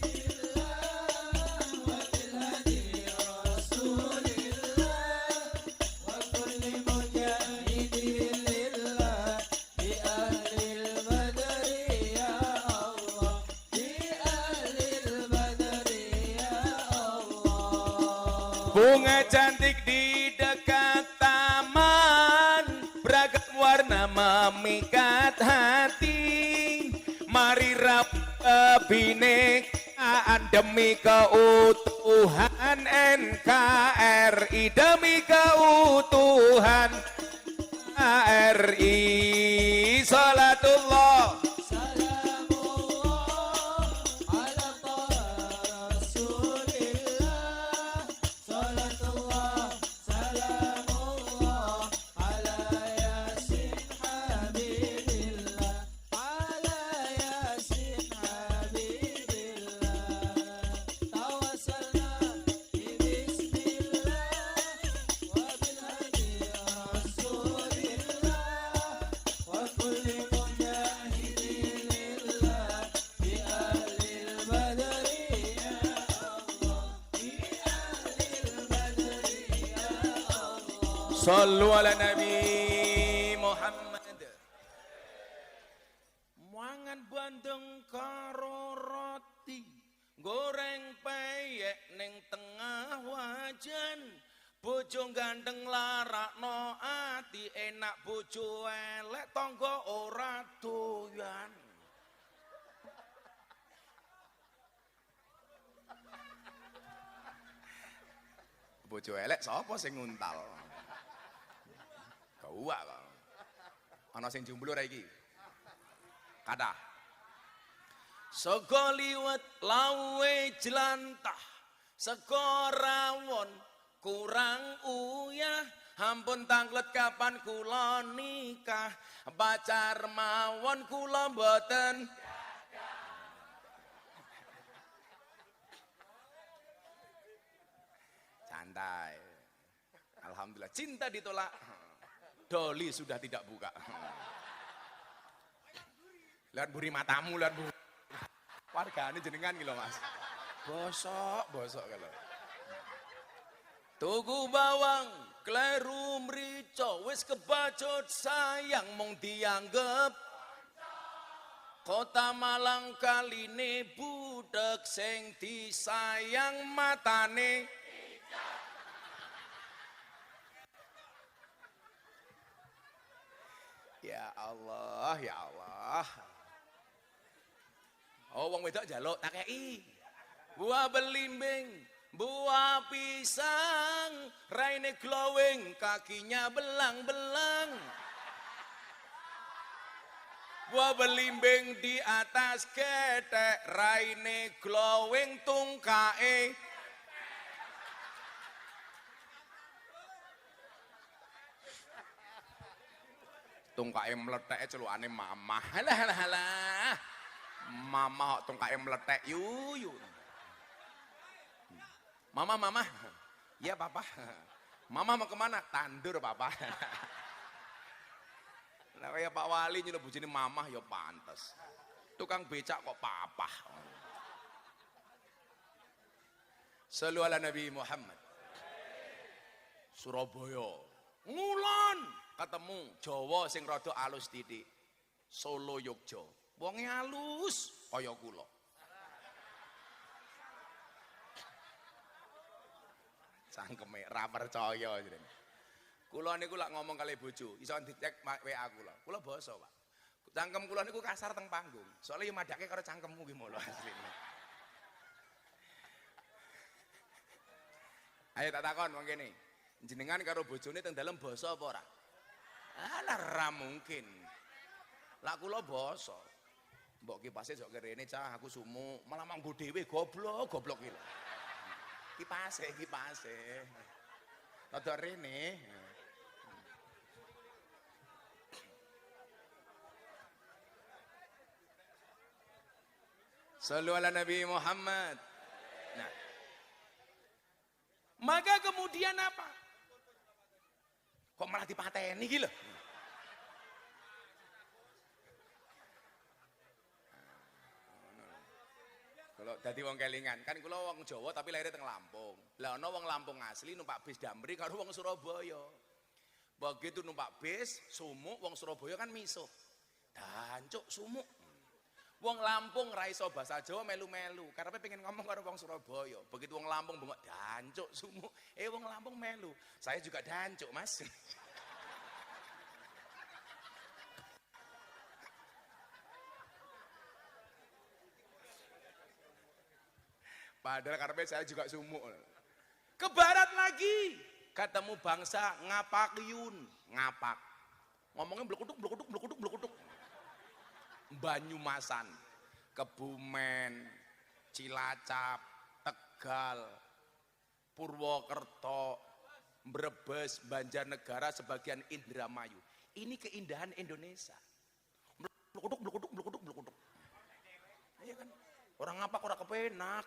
bunga cantik di dekat taman, beragam warna memikat hati. Mari rapat kebinekaan demi keutuhan NKRI, demi keutuhan NKRI. Salatullah Sallu ala Nabi Muhammad. Mangan bandeng karo roti, goreng peyek ning tengah wajan. Bojo ganteng larakno ati, enak bojo elek tangga ora doyan. Bojo elek sapa sing nguntal? Wah, ana sing jomblo ra iki. Kathah. Sego liwet lawe jelantah, sego rawon kurang uyah. Ampun tanglet kapan kula nikah, pacar mawon kula mboten. Santai. Alhamdulillah, cinta ditolak. Doli sudah tidak buka. Lihat buri matamu, lihat buri. Warga ini jenengan gitu mas. Bosok kalau. Tuku bawang, kleru mrico, wis kebacut sayang mong dianggep. Kota Malang kaline budek sing disayang matane. Ya Allah, ya Allah. Oh, wong wedok njaluk tak kei. Buah belimbing, buah pisang, raine glowing, kakinya belang-belang. Buah belimbing di atas ketek, raine glowing, tungkae. Tungkae meletek celukane mamah. Halah. Mama kok tungkae meletek yuyu. Mama. Iya papa. Mama mau kemana? Tandur papa. Nah kayak Pak Wali nyuruh bujini mamah ya pantes. Tukang becak kok papa. Sallu ala Nabi Muhammad. Surabaya. Ngulon. Ketemu Jawa sing rada alus titik. Solo Yogya. Wonge alus kaya kula. Cangkeme ra percaya jenenge. Kula niku lak ngomong kali bojo, iso dicek WA kula. Kula basa, Pak. Cangkem kula niku kasar teng panggung. Soale yo madake karo cangkemmu ki mula asline. Ayo tak takon wong kene. Jenengan karo bojone teng dalem basa apa ora? Alah ra mungkin. Lah kula basa. Mbok kipase sok kerene cah aku sumuk, malah manggo dhewe goblok iki lho. Kipase. Rada rene. Shallu ala Nabi Muhammad. Nah. Maka kemudian apa? Kok malah dipateni iki lho? Kalau dadi wong kelingan, kan kula wong Jawa tapi lahir teng Lampung. Lah ana wong Lampung asli numpak bis Damri karo wong Surabaya. Begitu numpak bis, sumuk wong Surabaya kan misuh. Dancuk sumuk. Wong Lampung ra iso basa Jawa melu-melu, karepe pengen ngomong karo wong Surabaya. Begitu wong Lampung bengok dancuk sumuk, wong Lampung melu. Saya juga dancuk, Mas. Padahal karepe saya juga sumuk. Ke barat lagi, ketemu bangsa Ngapakyun, ngapak. Ngomongnya blekutuk. Banyumasan, Kebumen, Cilacap, Tegal, Purwokerto, Brebes, Banjarnegara, sebagian Indramayu. Ini keindahan Indonesia. Blekutuk. Iya kan? Orang ngapak orang kepenak.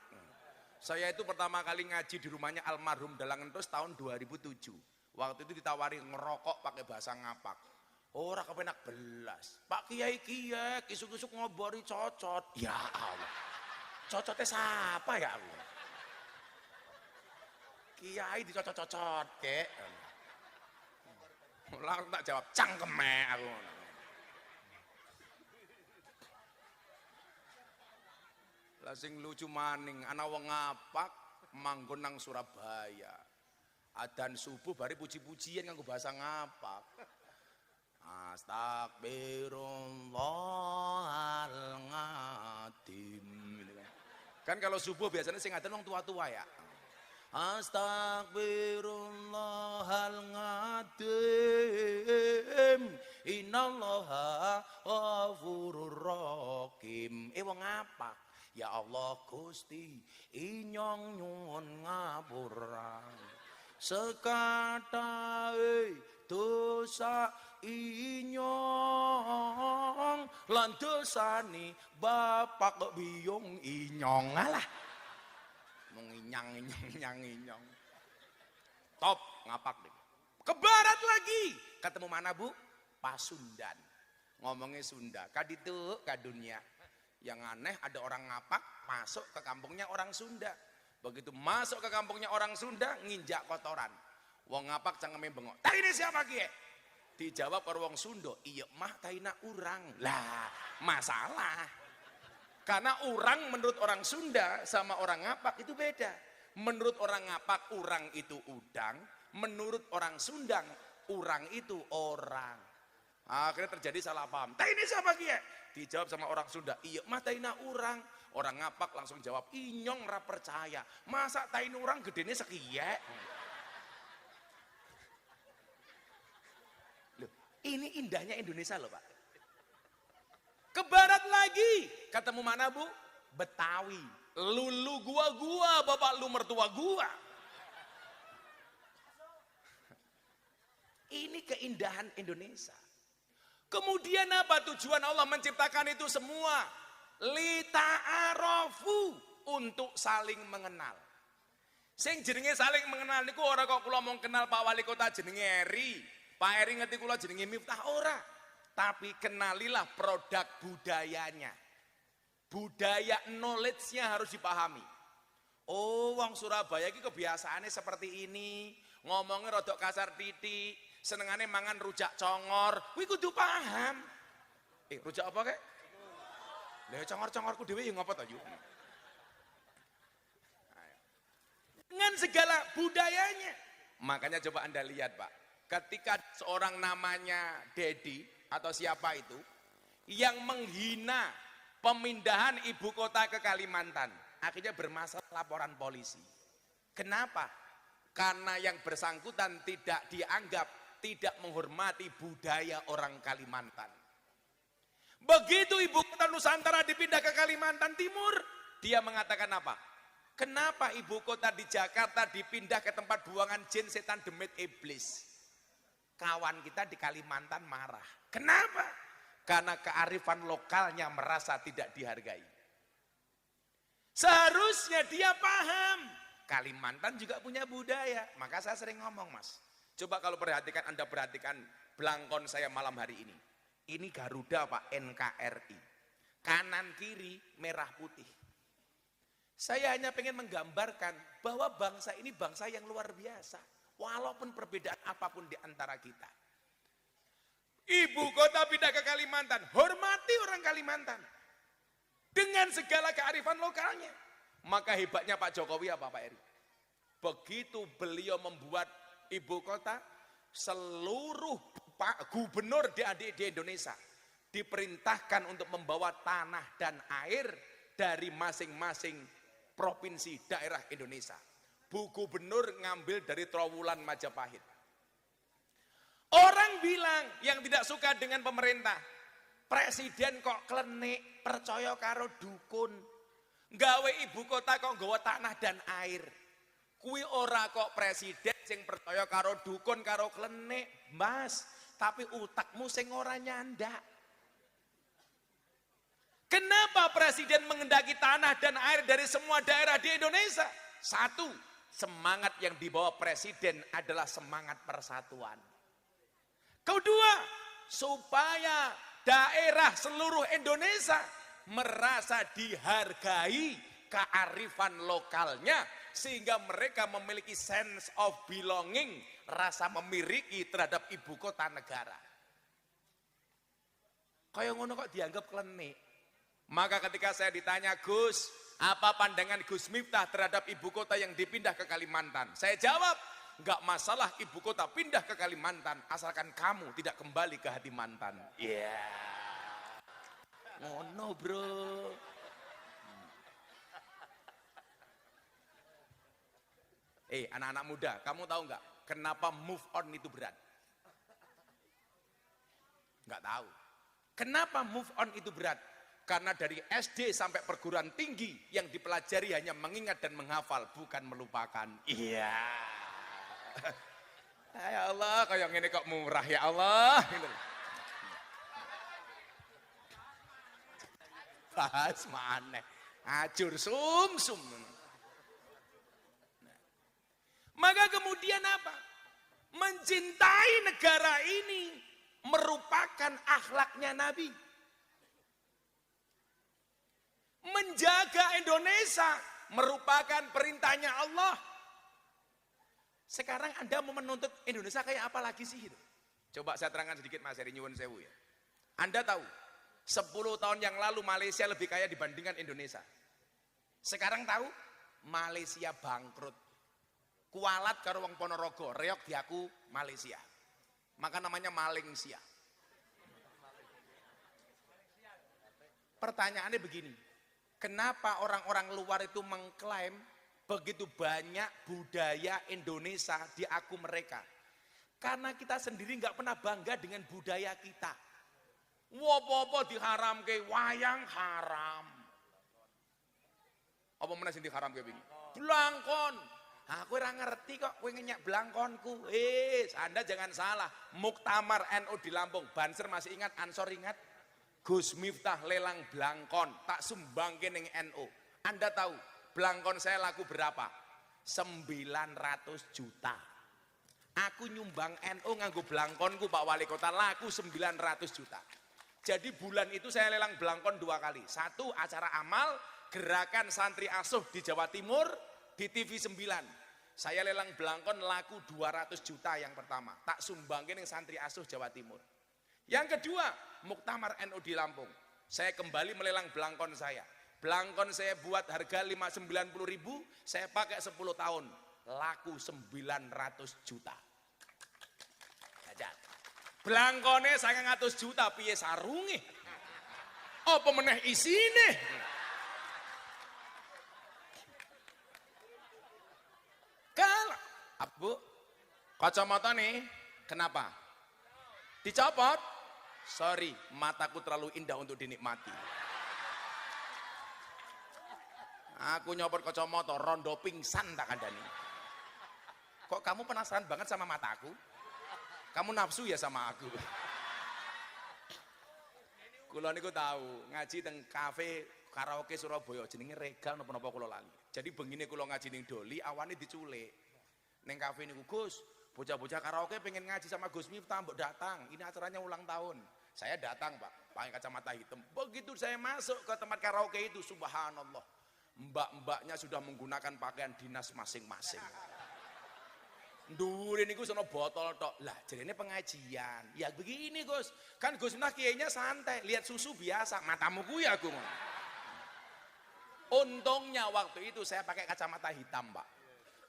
Saya itu pertama kali ngaji di rumahnya almarhum Dalang Entus tahun 2007. Waktu itu ditawari ngerokok pakai bahasa ngapak. Ora kepenak belas. Pak Kiai isuk-isuk ngobori cocot. Ya Allah. Cocotnya siapa ya Allah? Kiai dicocot-cocot kek. Langsung tak jawab cangkeme aku. Lah sing lucu maning ana wong ngapak manggon nang Surabaya. Adzan subuh bari puji-pujian nganggo bahasa ngapak. Astagfirullahaladzim. Kan kalau subuh biasanya sing adzan wong tua-tua ya. Astagfirullahaladzim. Innallaha ghafurur rahim. Wong ngapak. Ya Allah Gusti inyong nyuwun ngapura sekatahe dosa inyong lan dosane bapak biyung inyong. Alah mung inyang top ngapak deh. Ke barat lagi ketemu mana Bu? Pasundan. Ngomongnya Sunda kaditu kadunya. Yang aneh ada orang ngapak masuk ke kampungnya orang Sunda. Begitu masuk ke kampungnya orang Sunda nginjak kotoran. Wong ngapak cangkeme bengok. "Tah ini siapa kiye?" Dijawab karo wong Sunda, "Iya mah taina urang." Lah, masalah. Karena urang menurut orang Sunda sama orang ngapak itu beda. Menurut orang ngapak urang itu udang, menurut orang Sunda urang itu orang. Akhirnya terjadi salah paham. "Tah ini siapa kiye?" Dijawab sama orang Sunda, "Iya mah taina urang." Orang ngapak langsung jawab, "Inyong ra percaya. Masa taina urang gedene sekiye?" Loh, ini indahnya Indonesia loh Pak. Ke barat lagi, ketemu mana Bu? Betawi. Lulu gua, bapak lu mertua gua. Ini keindahan Indonesia. Kemudian apa tujuan Allah menciptakan itu semua? Lita'arofu, untuk saling mengenal. Sing jenenge saling mengenal niku ora kok kula mau kenal Pak Wali Kota jenenge Eri, Pak Eri ngerti kula jenenge Miftah, ora. Tapi kenalilah produk budayanya. Budaya knowledge-nya harus dipahami. Oh, wong Surabaya iki kebiasaannya seperti ini, ngomongnya rodok kasar titik. Senengane mangan rujak congor, kuwi kudu paham. Rujak apa kek? Lah congor-congorku dhewe ya ngopo ta, Yu? Dengan segala budayanya. Makanya coba Anda lihat, Pak. Ketika seorang namanya Dedi atau siapa itu yang menghina pemindahan ibu kota ke Kalimantan, akhirnya bermasalah laporan polisi. Kenapa? Karena yang bersangkutan tidak dianggap, tidak menghormati budaya orang Kalimantan. Begitu ibu kota Nusantara dipindah ke Kalimantan Timur, dia mengatakan apa? Kenapa ibu kota di Jakarta dipindah ke tempat buangan jin, setan, demit, iblis? Kawan kita di Kalimantan marah. Kenapa? Karena kearifan lokalnya merasa tidak dihargai. Seharusnya dia paham. Kalimantan juga punya budaya. Maka saya sering ngomong, Mas. Coba kalau Anda perhatikan belangkon saya malam hari ini. Ini Garuda Pak, NKRI. Kanan kiri merah putih. Saya hanya pengen menggambarkan bahwa bangsa ini bangsa yang luar biasa. Walaupun perbedaan apapun di antara kita. Ibu kota pindah ke Kalimantan, hormati orang Kalimantan. Dengan segala kearifan lokalnya. Maka hebatnya Pak Jokowi apa Pak Eri? Begitu beliau membuat ibu kota, seluruh Pak Gubernur di Indonesia diperintahkan untuk membawa tanah dan air dari masing-masing provinsi daerah Indonesia. Bu Gubernur ngambil dari Trowulan Majapahit. Orang bilang yang tidak suka dengan pemerintah, presiden kok klenik, percaya karo dukun. Gawe ibu kota kok nggawa tanah dan air. Kuwi ora kok presiden sing percaya karo dukun karo klenik, Mas, tapi utakmu sing ora nyandak. Kenapa presiden mengendaki tanah dan air dari semua daerah di Indonesia? Satu, semangat yang dibawa presiden adalah semangat persatuan. Kedua, supaya daerah seluruh Indonesia merasa dihargai kearifan lokalnya sehingga mereka memiliki sense of belonging, rasa memiliki terhadap ibu kota negara. Kayak ngono kok dianggap klenik. Maka ketika saya ditanya, Gus, apa pandangan Gus Miftah terhadap ibu kota yang dipindah ke Kalimantan? Saya jawab, enggak masalah ibu kota pindah ke Kalimantan asalkan kamu tidak kembali ke hati mantan. Iya. Ngono bro. Anak-anak muda, kamu tahu nggak kenapa move on itu berat? Nggak tahu. Kenapa move on itu berat? Karena dari SD sampai perguruan tinggi yang dipelajari hanya mengingat dan menghafal, bukan melupakan. Iya. Ya Allah, kayak gini kok murah ya Allah. Bahas maneh, ajur sum-sum. Maka kemudian apa? Mencintai negara ini merupakan akhlaknya Nabi. Menjaga Indonesia merupakan perintahnya Allah. Sekarang Anda mau menuntut Indonesia kayak apa lagi sih? Coba saya terangkan sedikit Mas Heri nyuwun sewu ya. Anda tahu 10 tahun yang lalu Malaysia lebih kaya dibandingkan Indonesia. Sekarang tahu Malaysia bangkrut. Kualat karo wong Ponorogo, reok diaku Malaysia. Maka namanya Malaysia. Pertanyaannya begini, kenapa orang-orang luar itu mengklaim begitu banyak budaya Indonesia diaku mereka? Karena kita sendiri nggak pernah bangga dengan budaya kita. Wopo-wopo diharam ke wayang haram. Apa mana sing diharam ke begini? Blangkon. Aku ora ngerti kok kowe ngenyak blangkonku. Anda jangan salah. Muktamar NU di Lampung, Banser masih ingat, Ansor ingat? Gus Miftah lelang blangkon, tak sumbangke ning NU. Anda tahu blangkon saya laku berapa? 900 juta. Aku nyumbang NU nganggo blangkonku Pak Wali Kota, laku 900 juta. Jadi bulan itu saya lelang blangkon 2 kali. Satu acara amal, gerakan santri asuh di Jawa Timur, di TV 9. Saya lelang blangkon laku 200 juta yang pertama. Tak sumbangin yang santri asuh Jawa Timur. Yang kedua, Muktamar NU di Lampung. Saya kembali melelang blangkon saya. Blangkon saya buat harga 90 ribu, saya pakai 10 tahun. Laku 900 juta. Aja. Blangkone 100 juta, piye sarunge? Apa meneh isine? Kalau Bu, kacamata nih, kenapa? Dicopot? Sorry, mataku terlalu indah untuk dinikmati. Aku nyopot kacamata, rondo pingsan tak kandani. Kok kamu penasaran banget sama mataku? Kamu nafsu ya sama aku? Kula niku tahu ngaji teng kafe karaoke Surabaya jenenge Regal napa-napa kula lali. Jadi bengine kula ngaji ning Doli awane diculik. Ning kafe niku Gus, bocah-bocah karaoke pengen ngaji sama Gus Miftah mbok datang. Ini acaranya ulang tahun. Saya datang, Pak, pakai kacamata hitam. Begitu saya masuk ke tempat karaoke itu, subhanallah. Mbak-mbaknya sudah menggunakan pakaian dinas masing-masing. Ndurin niku sono botol tok. Lah, jarene pengajian. Ya begini, Gus. Kan Gus Miftah kayaknya santai, lihat susu biasa. Matamu kuwi aku. Untungnya waktu itu saya pakai kacamata hitam, Pak.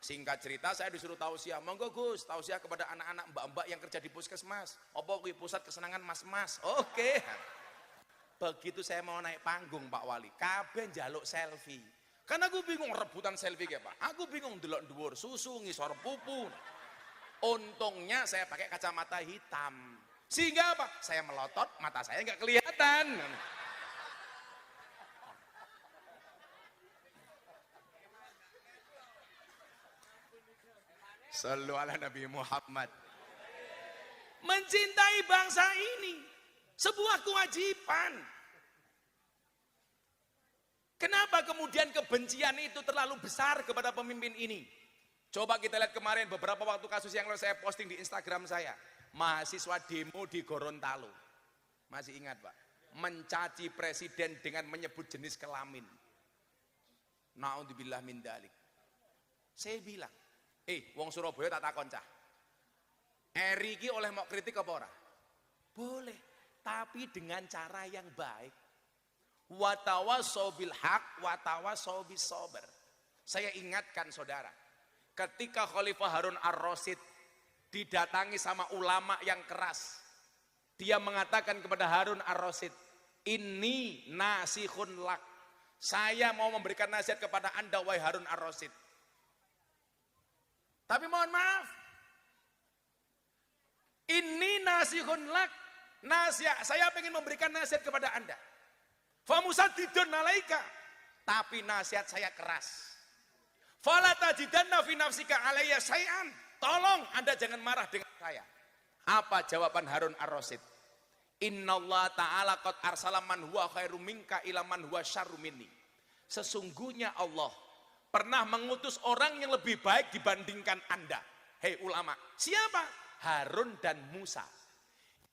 Singkat cerita saya disuruh tausiah. Monggo Gus, tausiah kepada anak-anak mbak-mbak yang kerja di puskesmas. Apa kuwi pusat kesenangan mas-mas? Oke. Begitu saya mau naik panggung Pak Wali, kabeh njaluk selfie. Karena aku bingung rebutan selfie ya Pak. Aku bingung delok dhuwur susu ngisor pupu. Untungnya saya pakai kacamata hitam. Sehingga apa? Saya melotot, mata saya nggak kelihatan. Sallu ala Nabi Muhammad. Mencintai bangsa ini sebuah kewajiban. Kenapa kemudian kebencian itu terlalu besar kepada pemimpin ini? Coba kita lihat kemarin beberapa waktu kasus yang saya posting di Instagram saya. Mahasiswa demo di Gorontalo. Masih ingat Pak? Mencaci presiden dengan menyebut jenis kelamin. Na'udzubillah min dzalik. Saya bilang, wong Surabaya tak takon cah. Eri ki oleh mau kritik apa ora? Boleh, tapi dengan cara yang baik. Watawasau bil haq, watawasau bis sabr. Saya ingatkan saudara, ketika Khalifah Harun ar-Rasyid didatangi sama ulama yang keras, dia mengatakan kepada Harun ar-Rasyid, "Inni nasikhun lak." Saya mau memberikan nasihat kepada Anda wahai Harun ar-Rasyid. Tapi mohon maaf, ini nasihun lak, nasihat. Saya ingin memberikan nasihat kepada Anda. Famusaddidun alaika, tapi nasihat saya keras. Fala tajidanna fi nafsika alayya syai'an. Tolong Anda jangan marah dengan saya. Apa jawaban Harun ar-Rasyid? Innallaha ta'ala qad arsala man huwa khairum minka ila man huwa syarrum minni. Sesungguhnya Allah pernah mengutus orang yang lebih baik dibandingkan Anda. Hei ulama, siapa? Harun dan Musa.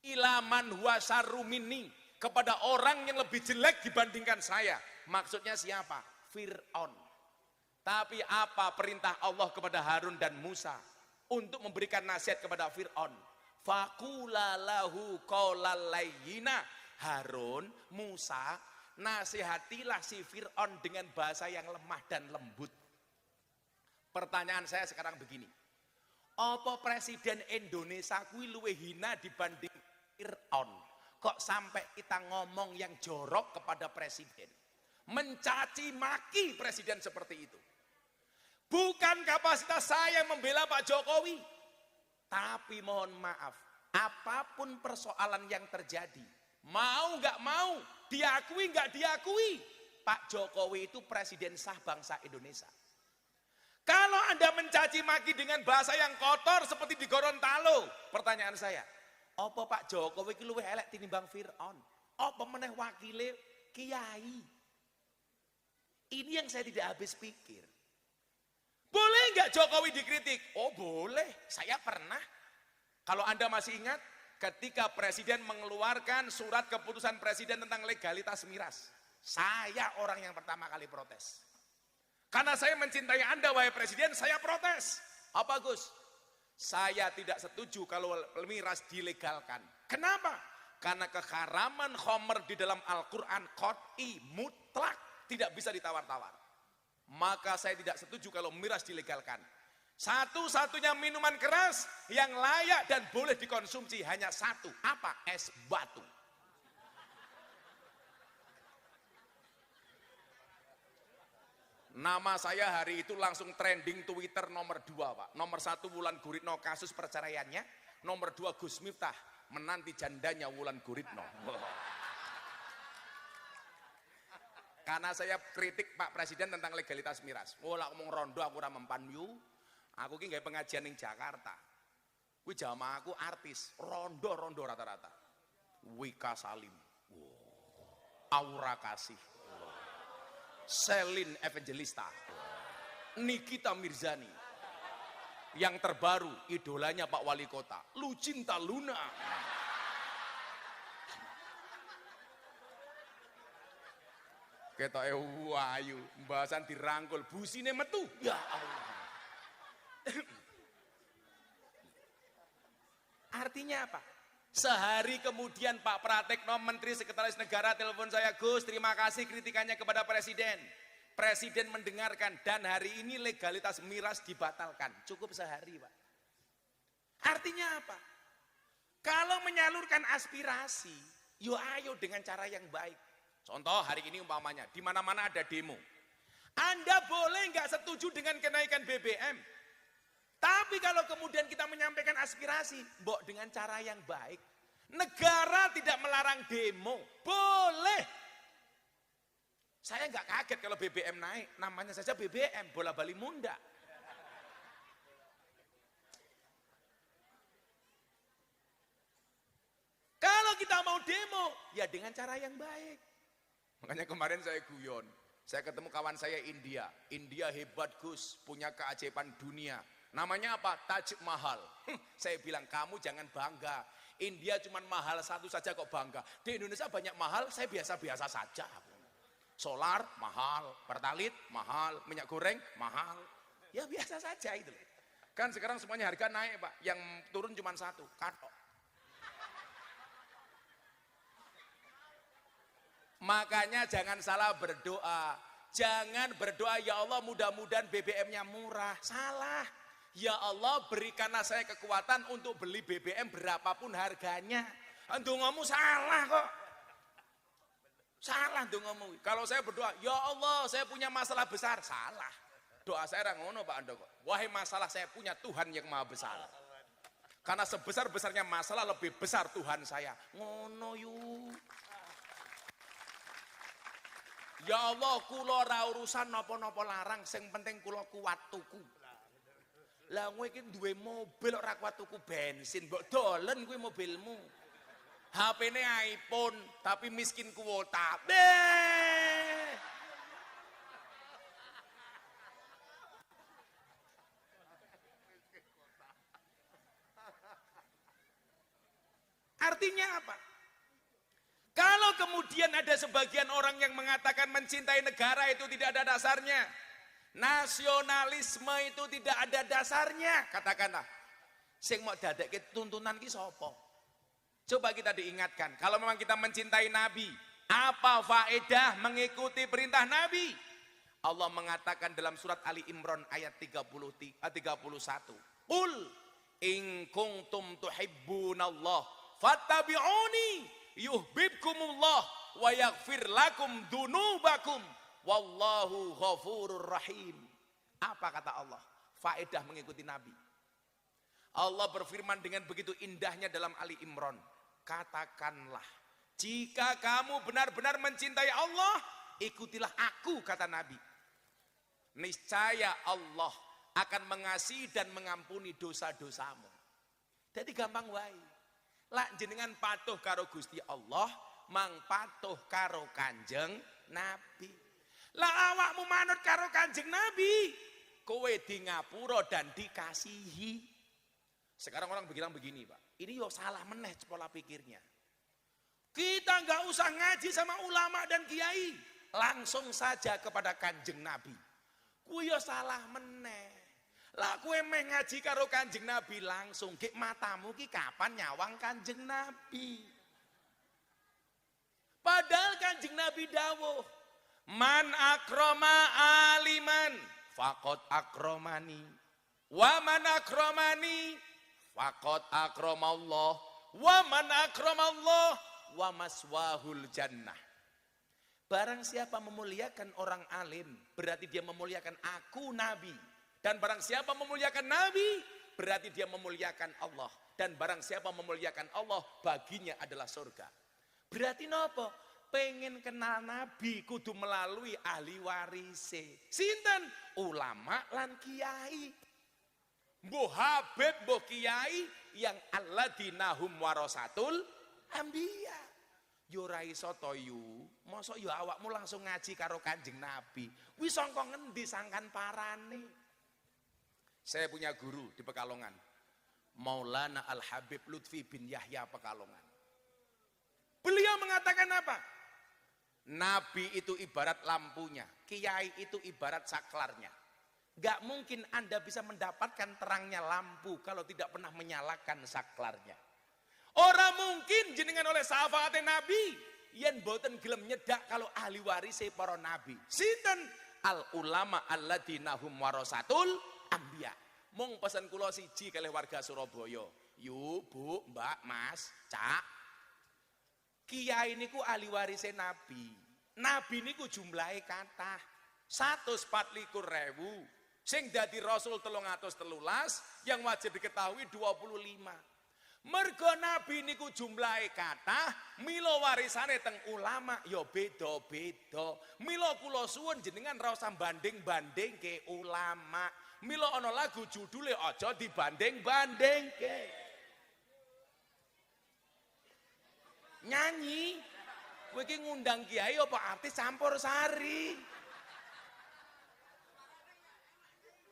Ilaman huwa syarrum minni, kepada orang yang lebih jelek dibandingkan saya. Maksudnya siapa? Fir'aun. Tapi apa perintah Allah kepada Harun dan Musa untuk memberikan nasihat kepada Fir'aun? Faqula lahu qaulal layyina. Harun, Musa, nasihatilah si Fir'aun dengan bahasa yang lemah dan lembut. Pertanyaan saya sekarang begini, apa presiden Indonesia kuwi luwih hina dibanding Fir'aun? Kok sampai kita ngomong yang jorok kepada presiden, mencaci maki presiden seperti itu? Bukan kapasitas saya membela Pak Jokowi, tapi mohon maaf, apapun persoalan yang terjadi, mau nggak mau, diakui nggak diakui, Pak Jokowi itu presiden sah bangsa Indonesia. Kalau Anda mencaci maki dengan bahasa yang kotor seperti di Gorontalo, pertanyaan saya, apa Pak Jokowi iki luwih elek tinimbang Fir'aun? Apa meneh wakile kiai? Ini yang saya tidak habis pikir. Boleh nggak Jokowi dikritik? Oh boleh, saya pernah. Kalau Anda masih ingat, ketika Presiden mengeluarkan surat keputusan Presiden tentang legalitas miras, saya orang yang pertama kali protes. Karena saya mencintai Anda wahai Presiden, saya protes. Apa Gus? Saya tidak setuju kalau miras dilegalkan. Kenapa? Karena keharaman khamr di dalam Al-Quran qat'i mutlak, tidak bisa ditawar-tawar. Maka saya tidak setuju kalau miras dilegalkan. Satu-satunya minuman keras yang layak dan boleh dikonsumsi hanya satu. Apa? Es batu. Nama saya hari itu langsung trending Twitter nomor 2 Pak. Nomor 1 Wulan Guritno kasus perceraiannya. Nomor 2 Gus Miftah menanti jandanya Wulan Guritno. Karena saya kritik Pak Presiden tentang legalitas miras. Lah ngomong rondo aku ora mempan yu. Aku ki nggawe pengajian ning Jakarta. Kuwi jamaah aku artis, rondo-rondo rata-rata. Wika Salim. Aura Kasih. Selin Evangelista, Nikita Mirzani, yang terbaru idolanya Pak Wali Kota, Lucinta Luna. Ketoke wayu, mbahasan dirangkul, busine metu. Ya Allah. Artinya apa? Sehari kemudian Pak Pratekno, Menteri Sekretaris Negara, telepon saya, Gus, terima kasih kritikannya kepada Presiden. Presiden mendengarkan dan hari ini legalitas miras dibatalkan. Cukup sehari, Pak. Artinya apa? Kalau menyalurkan aspirasi, yo ayo dengan cara yang baik. Contoh hari ini umpamanya, di mana-mana ada demo. Anda boleh nggak setuju dengan kenaikan BBM. Tapi kalau kemudian kita menyampaikan aspirasi, mbok dengan cara yang baik, negara tidak melarang demo, boleh. Saya nggak kaget kalau BBM naik, namanya saja BBM, bola bali munda. Kalau kita mau demo, ya dengan cara yang baik. Makanya kemarin saya guyon, saya ketemu kawan saya India hebat Gus, punya keajaiban dunia. Namanya apa? Taj Mahal. Saya bilang kamu jangan bangga. India cuma mahal satu saja kok bangga. Di Indonesia banyak mahal, saya biasa-biasa saja. Solar mahal, pertalit mahal, minyak goreng mahal. Ya biasa saja itu. Kan sekarang semuanya harga naik Pak. Yang turun cuma satu, katok. Makanya jangan salah berdoa. Jangan berdoa ya Allah mudah-mudahan BBM-nya murah. Salah. Ya Allah berikanlah saya kekuatan untuk beli BBM berapapun harganya. Ndongamu salah kok. Salah ndongamu. Kalau saya berdoa, ya Allah saya punya masalah besar. Salah. Doa saya ngono Pak Ando kok. Wahai masalah saya punya Tuhan yang maha besar. Karena sebesar-besarnya masalah lebih besar Tuhan saya. Ngono yuk. Ya Allah kula ora urusan napa-napa larang, sing penting kula kuat tuku. Lah kowe iki duwe mobil ora kuat tuku bensin, mbok dolen kuwi mobilmu. HP-ne iPhone tapi miskin kuota. Artinya apa? Kalau kemudian ada sebagian orang yang mengatakan mencintai negara itu tidak ada dasarnya, nasionalisme itu tidak ada dasarnya, katakanlah, sing mau dadekke tuntunan ki sapa? Coba kita diingatkan, kalau memang kita mencintai Nabi, apa faedah mengikuti perintah Nabi? Allah mengatakan dalam surat Ali Imran ayat 31, Qul in kuntum tuhibbunallah fattabi'uni yuhibbukumullah wa yaghfir lakum dunubakum wallahu ghafurur rahim. Apa kata Allah? Faedah mengikuti Nabi. Allah berfirman dengan begitu indahnya dalam Ali Imran, katakanlah jika kamu benar-benar mencintai Allah, ikutilah aku, kata Nabi. Niscaya Allah akan mengasihi dan mengampuni dosa-dosamu. Jadi gampang wae. Lak jenengan patuh karo Gusti Allah, mang patuh karo Kanjeng Nabi. Lah awakmu manut karo Kanjeng Nabi, kowe di ngapura dan dikasihi. Sekarang orang bilang begini Pak, ini yo salah meneh pola pikirnya. Kita nggak usah ngaji sama ulama dan kiai, langsung saja kepada Kanjeng Nabi. Kuwi yo salah meneh. Lah kowe meh ngaji karo Kanjeng Nabi langsung, gek matamu ki kapan nyawang Kanjeng Nabi? Padahal Kanjeng Nabi dawuh, man akrama aliman faqad akramani wa man akramani faqad akramallah wa man akramallah wa maswahul jannah. Barang siapa memuliakan orang alim, berarti dia memuliakan aku Nabi. Dan barang siapa memuliakan Nabi, berarti dia memuliakan Allah. Dan barang siapa memuliakan Allah, baginya adalah surga. Berarti nopo? Pengen kenal Nabi, kudu melalui ahli warise. Sinten? Ulama lan kiai. Mbuh Habib, mbuh kiai, yang alladzinahum warasatul anbiya. Yo ra iso to yu, mosok yo awakmu langsung ngaji karo Kanjeng Nabi. Wis sangka ngendi sangkan parane? Saya punya guru di Pekalongan. Maulana Al-Habib Lutfi bin Yahya Pekalongan. Beliau mengatakan apa? Nabi itu ibarat lampunya, kiai itu ibarat saklarnya. Gak mungkin Anda bisa mendapatkan terangnya lampu kalau tidak pernah menyalakan saklarnya. Orang mungkin jenengan oleh sahabat Nabi yen boten gelem nyedak kalau ahli warise para nabi. Sinten? Al ulama alladzina hum warasatul anbiya. Mung pesan kula siji kalih warga Surabaya. Yu, Bu, Mbak, Mas, Cak. Kiai niku ahli warise nabi. Nabi niku jumlahe kathah 124.000. Sing dadi rasul 313, yang wajib diketahui 25. Mergo nabi niku jumlahe kathah, mila warisane teng ulama ya beda-beda. Mila kula suwun jenengan ra usah banding-bandingke ulama. Mila ana lagu judule aja dibanding-bandingke. Nyanyi kowe iki ngundang kiai apa artis campur sari.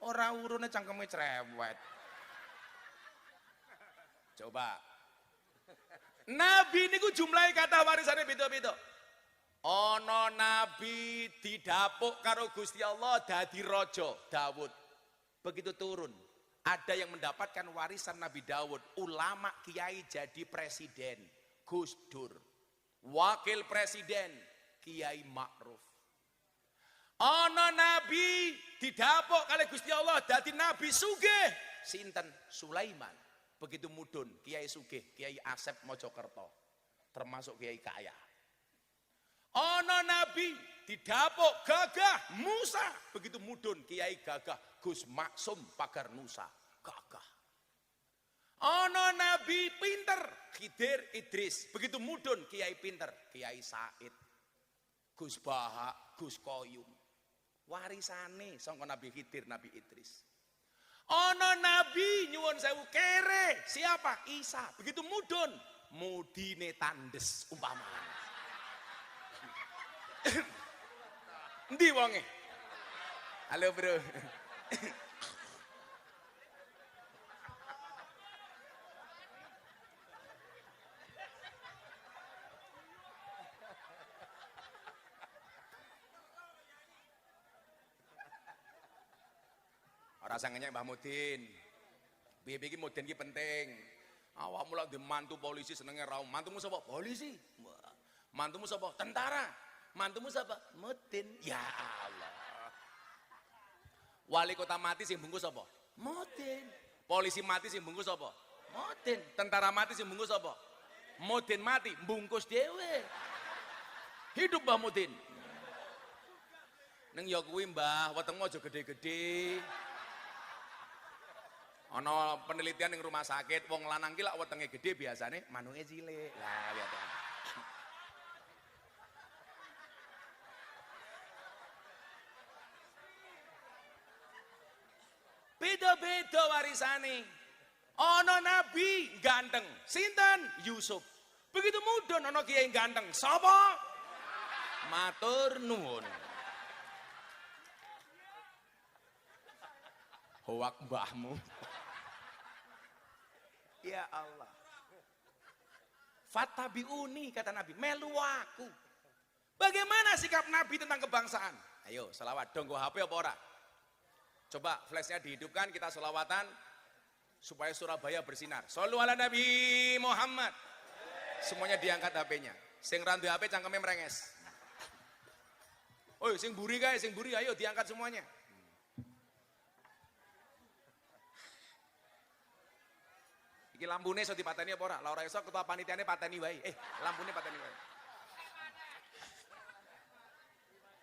Ora urune cangkeme cerewet. Coba. Nabi niku jumlahe kata warisane beda-beda. Ana nabi didapuk karo Gusti Allah dadi raja, Daud. Begitu turun, ada yang mendapatkan warisan Nabi Daud, ulama kiai jadi presiden, Gus Dur. Wakil presiden, Kiai Ma'ruf. Ana nabi didapuk kali Gusti Allah dadi nabi sugih, sinten? Sulaiman. Begitu mudun, Kiai Sugih, Kiai Asep Mojokerto, termasuk Kiai kaya. Ana nabi didapuk gagah Musa, begitu mudun, Kiai gagah, Gus Maksum Pagar Nusa, gagah. Ana nabi pinter, Khidir Idris, begitu mudun, Kiai pinter, Kiai Said, Gus Bahak, Gus Koyum. Warisane sangka Nabi Khidir, Nabi Idris. Ana nabi nyuwun sewu kere, siapa? Isa. Begitu mudun, mudine tandes umpamane. Endi wonge? Halo, Bro. Rasanya Mbah Mudin. Piye iki Mudin iki penting. Awakmu lak ndek mantu polisi senenge ra. Mantumu sapa? Polisi. Mantumu sapa? Tentara. Mantumu sapa? Mudin. Ya Allah. Wali kota mati sing bungkus sapa? Mudin. Polisi mati sing bungkus sapa? Mudin. Tentara mati sing bungkus sapa? Mudin mati bungkus dhewe. Hidup Mbah Mudin. Neng ya kuwi Mbah, wetengmu aja gede-gede. Ana penelitian ning rumah sakit, wong lanang ki lak wetenge gede biasane manuke cilik. Lah lihat. Beda-beda warisane. Ana nabi ganteng, sinten? Yusuf. Begitu mudun ana kiai ganteng, sapa? Matur nuwun. Hoak mbahmu. Ya Allah. Fattabi'uni kata Nabi, melu aku. Bagaimana sikap Nabi tentang kebangsaan? Ayo selawat, dong gua HP apa ora? Coba flashnya dihidupkan, kita selawatan supaya Surabaya bersinar. Shollu ala Nabi Muhammad. Semuanya diangkat HP-nya. Sing randu HP cangkeme merenges. Oh, sing buri guys, sing buri ayo diangkat semuanya. Iki lampune iso dipateni apa ora? Lah ora iso ketua panitiane pateni wae. Lampune pateni wae.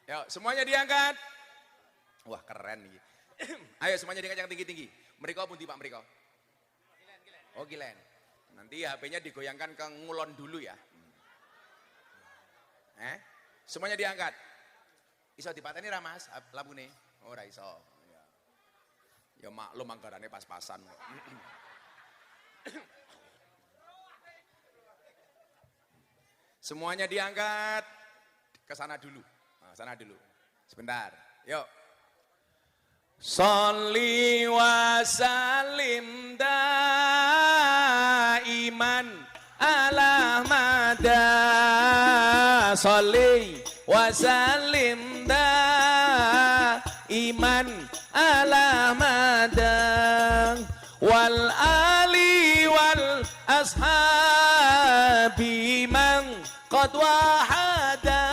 Yuk, semuanya diangkat. Wah, keren nih. Ayo semuanya diangkat yang tinggi-tinggi. Mereka pun Pak mereka. Oh, Gilen. Nanti HP-nya digoyangkan ke ngulon dulu ya. Semuanya diangkat. Iso dipateni ra Mas lampune? Ora iso. Ya maklum anggarane pas-pasan. Semuanya diangkat. Ke sana dulu. Nah, sana dulu. Sebentar. Yuk. Sholli wa sallim daiman ala mada. Sholli wa sallim daiman ala mada. Wal ali wal ashabi man qad wahada.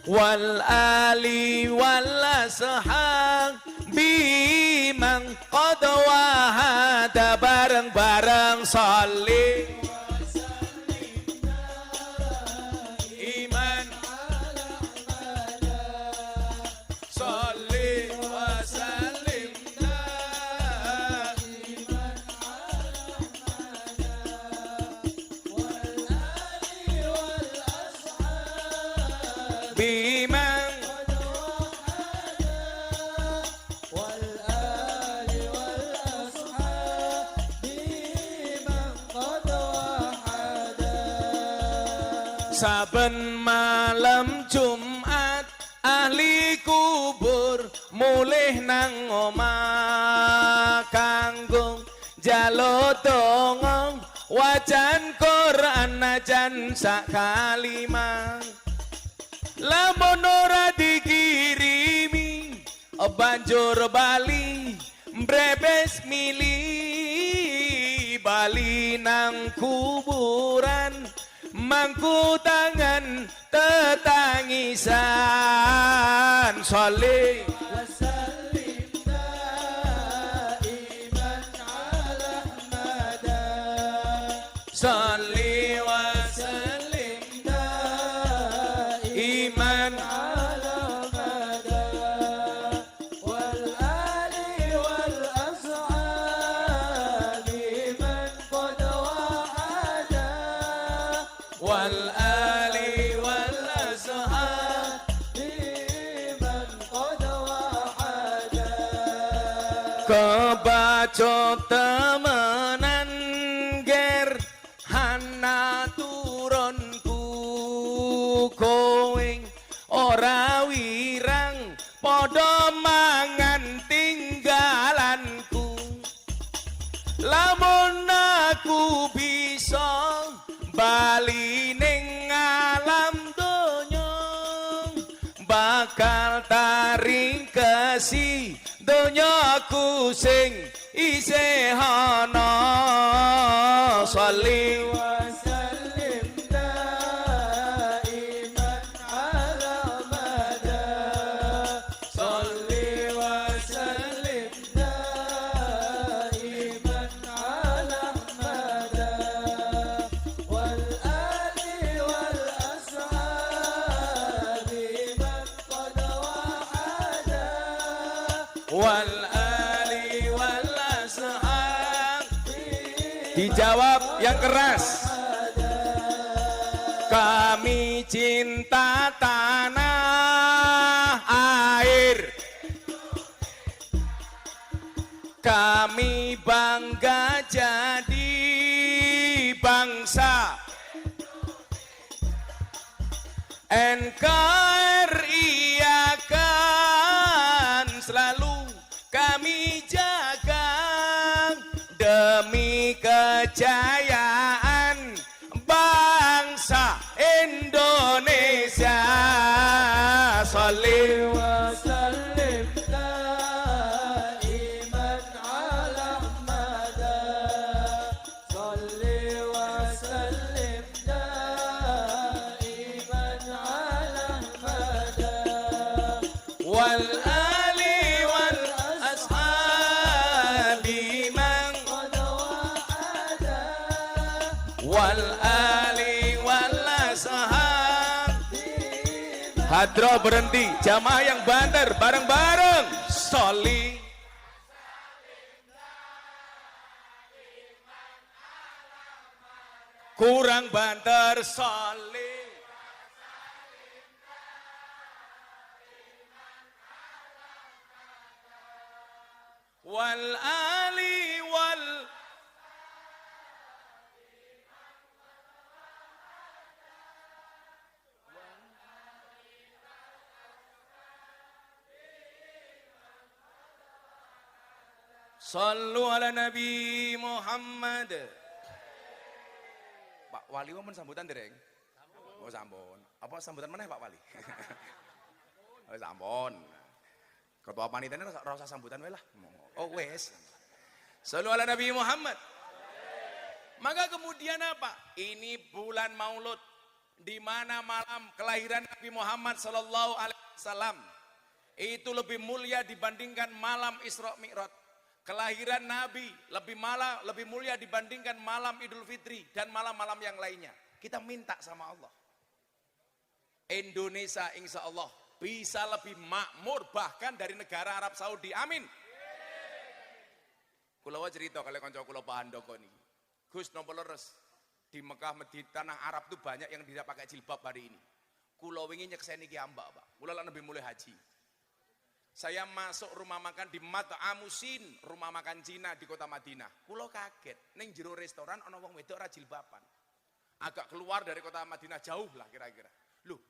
Wal ali wal ashabi man qad wahada. Bareng-bareng sholli iman sholli wa sallim biman saben malam Jumat ahli kubur mulih nang omah kanggo njaluk donga wajan Quran najan sak kalimah. Lamun ora dikirimi banjur bali mbrebes mili bali nang kuburan mangku tangan tetangisan. Sholli wa sallim daiman ala mada. Sholli wa sallim daiman ala mada. Wal ali wal ashabi man qad wahada. Wal ali wal ashabi man qad wahada. Kebacut temenan ger hana turunku kowe ora wirang padha mangan tinggalanku. Lamun aku bisa bali ning alam donya bakal taringkesi donyaku sing isih ana. Sholli wa sallim daiman ala mada. Sholli wa sallim daiman ala mada. Wal ali wal ashabi man qad wahada. Wal ali wal ashabi. Dijawab yang keras. Kami cinta tanah air, kami bangga jadi bangsa. NKRI akan selalu kami jaga demi kejayaan bangsa Indonesia. Sholli wa sallim daiman ala mada. Sholli wa sallim daiman ala mada. Wal ali wal ashabi man qad wahada. Wal ali wal ashabi Hadroh berhenti, jamaah yang banter bareng-bareng. Soli. Kurang banter soli. Wal ali wal Sallu ala Nabi Muhammad. Pak Wali mau sambutan dereng? Oh sampun. Apa sambutan mana Pak Wali? Oh sampun. Ketua panitia ini rasa sambutan wae lah. Oh wes. Sallu ala Nabi Muhammad. Maka kemudian apa? Ini bulan Maulud, di mana malam kelahiran Nabi Muhammad sallallahu alaihi wasallam itu lebih mulia dibandingkan malam Isra Mi'raj. Kelahiran Nabi lebih mulia dibandingkan malam Idul Fitri dan malam-malam yang lainnya. Kita minta sama Allah. Indonesia insya Allah bisa lebih makmur bahkan dari negara Arab Saudi. Amin. Kula cerita kalau kanca kula Pak Handoko niki. Gus napa leres di Mekah di tanah Arab tuh banyak yang tidak pakai jilbab hari ini. Kula wingi nyekseni ki ambak, Pak. Kula lan lebih mulai haji. Saya masuk rumah makan di Mat'amusin, rumah makan Cina di kota Madinah. Kulo kaget, ning jero restoran ana wong wedok ora jilbaban. Agak keluar dari kota Madinah jauh lah kira-kira. Loh,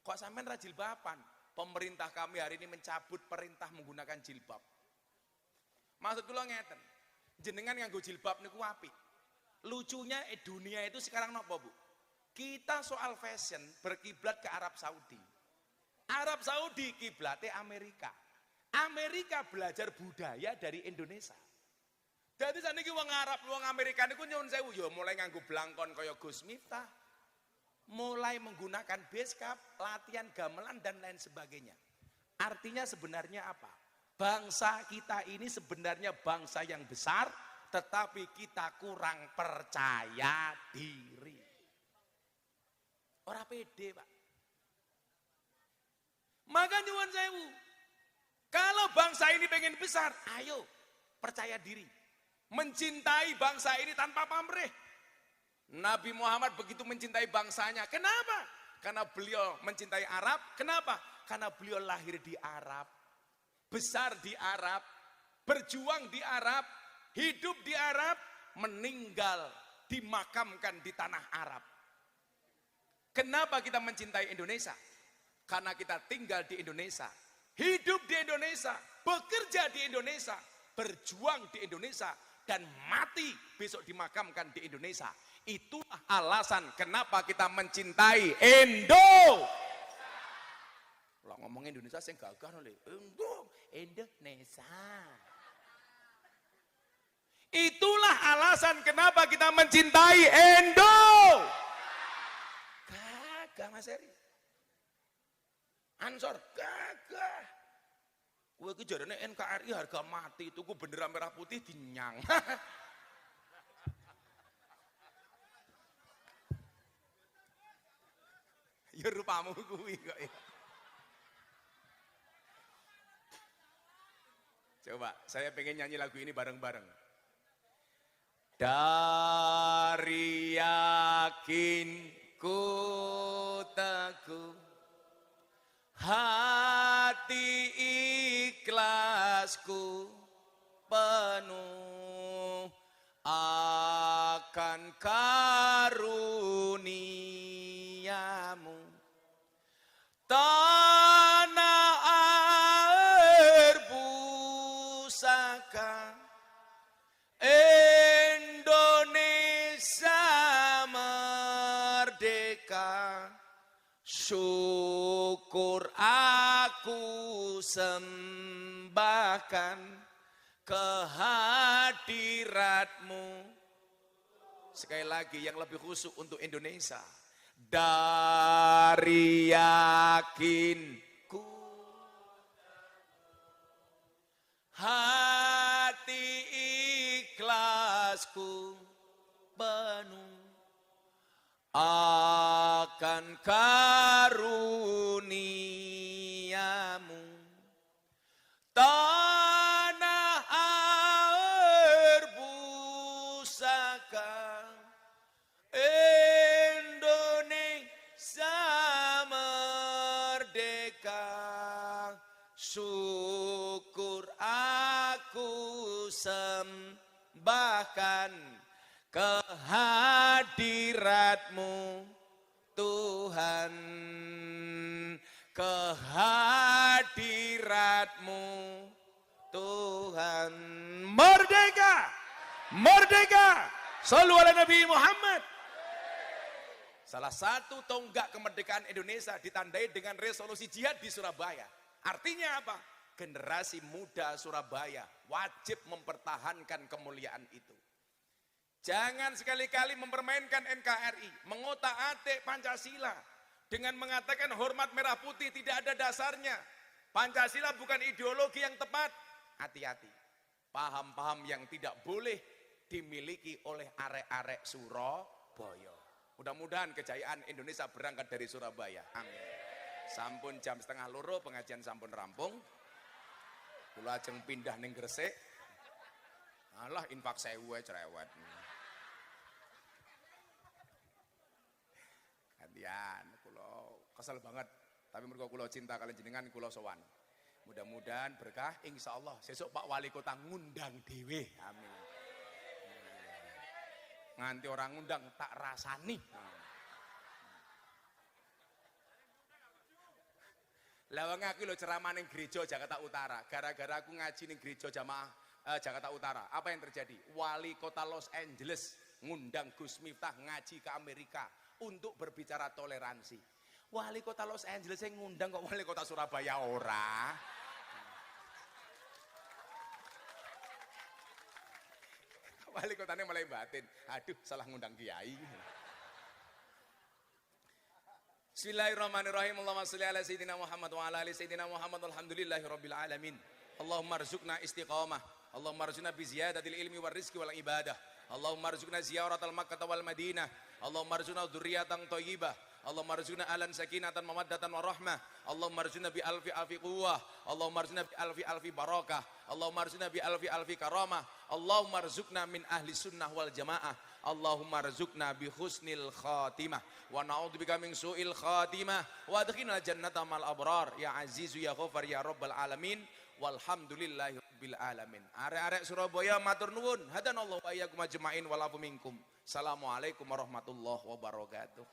kok sampean ora jilbaban? Pemerintah kami hari ini mencabut perintah menggunakan jilbab. Maksud kula ngeten, jenengan nganggo jilbab niku apik. Lucunya dunia itu sekarang nopo, Bu? Kita soal fashion berkiblat ke Arab Saudi. Arab Saudi kiblatnya Amerika. Amerika belajar budaya dari Indonesia. Jadi saniki wong Arab, wong Amerika niku nyuwun sewu ya mulai nganggo blangkon kaya Gus Miftah. Mulai menggunakan beskap, latihan gamelan dan lain sebagainya. Artinya sebenarnya apa? Bangsa kita ini sebenarnya bangsa yang besar, tetapi kita kurang percaya diri. Ora pede, Pak. Maka nyuwun sewu, kalau bangsa ini pengen besar, ayo percaya diri, mencintai bangsa ini tanpa pamrih. Nabi Muhammad begitu mencintai bangsanya. Kenapa? Karena beliau mencintai Arab. Kenapa? Karena beliau lahir di Arab, besar di Arab, berjuang di Arab, hidup di Arab, meninggal dimakamkan di tanah Arab. Kenapa kita mencintai Indonesia? Karena kita tinggal di Indonesia, hidup di Indonesia, bekerja di Indonesia, berjuang di Indonesia, dan mati besok dimakamkan di Indonesia. Itulah alasan kenapa kita mencintai Indo. Lah ngomong Indonesia saya gagah oleh Indonesia. Itulah alasan kenapa kita mencintai Indo. Gagah Mas Eri. Ansor gagah. Kowe iki jarane NKRI harga mati, tuku bendera merah putih dinyang. Ya rupamu kuwi kok ya. Coba saya pengen nyanyi lagu ini bareng-bareng. Dari yakinku teguh, hati ikhlasku penuh akan karuniamu, tanah air pusaka Indonesia merdeka. Syukur aku sembahkan kehadiratmu. Sekali lagi yang lebih khusyuk untuk Indonesia. Dari yakinku, hati ikhlasku penuh akan karunia sembahkan kehadirat-Mu Tuhan, kehadirat-Mu Tuhan. Merdeka, merdeka, shallu ala Nabi Muhammad. Salah satu tonggak kemerdekaan Indonesia ditandai dengan resolusi jihad di Surabaya. Artinya apa? Generasi muda Surabaya wajib mempertahankan kemuliaan itu. Jangan sekali-kali mempermainkan NKRI, mengotak-atik Pancasila dengan mengatakan hormat merah putih tidak ada dasarnya. Pancasila bukan ideologi yang tepat. Hati-hati, paham-paham yang tidak boleh dimiliki oleh arek-arek Surabaya. Mudah-mudahan kejayaan Indonesia berangkat dari Surabaya. Amin. Sampun jam 1:30 pengajian sampun rampung. Kula ajeng pindah ning Gresik. Alah infak 1000 cerewet. Gantian kula kesel banget, tapi mergo kula cinta kalian jenengan kula sowan. Mudah-mudahan berkah, insyaallah sesuk Pak Wali Kota ngundang dhewe. Amin. Nganti orang ngundang tak rasani. Lawang aku lo ceramah ning gereja Jakarta Utara, gara-gara aku ngaji ning gereja jamaah Jakarta Utara. Apa yang terjadi? Wali Kota Los Angeles ngundang Gus Miftah ngaji ke Amerika untuk berbicara toleransi. Wali Kota Los Angeles yang ngundang kok Wali Kota Surabaya ora? Wali kotanya mulai batin, aduh salah ngundang kiai. Bismillahirrahmanirrahim. Allahumma sholli ala sayyidina Muhammad wa ala ali sayyidina Muhammad. Alhamdulillahirabbil alamin. Allahumma arzuqna istiqamah. Allahumma arzuqna bi ziyadatil ilmi war rizqi wal ibadah. Allahumma arzuqna ziyaratal Makkah wal Madinah. Allahumma arzuqna dzurriyyatan thayyibah. Allahumma arzuqna alan sakinatan mawaddatan warahmah. Allahumma arzuqna bi alfi alfi quwwah. Allahumma arzuqna bi alfi alfi barakah. Allahumma arzuqna bi alfi alfi karamah. Allahumma arzuqna min ahli sunnah wal jamaah. Allahumma arzuqna bi husnil khatimah wa na'udzubika min su'il khatimah wa adkhilna jannata mal abrar ya azizu ya ghafar ya rabbal alamin walhamdulillahi rabbil alamin. Arek-arek Surabaya matur nuwun, hadanallahu wa iyyakum ajmain wal afu minkum. Assalamualaikum warahmatullahi wabarakatuh.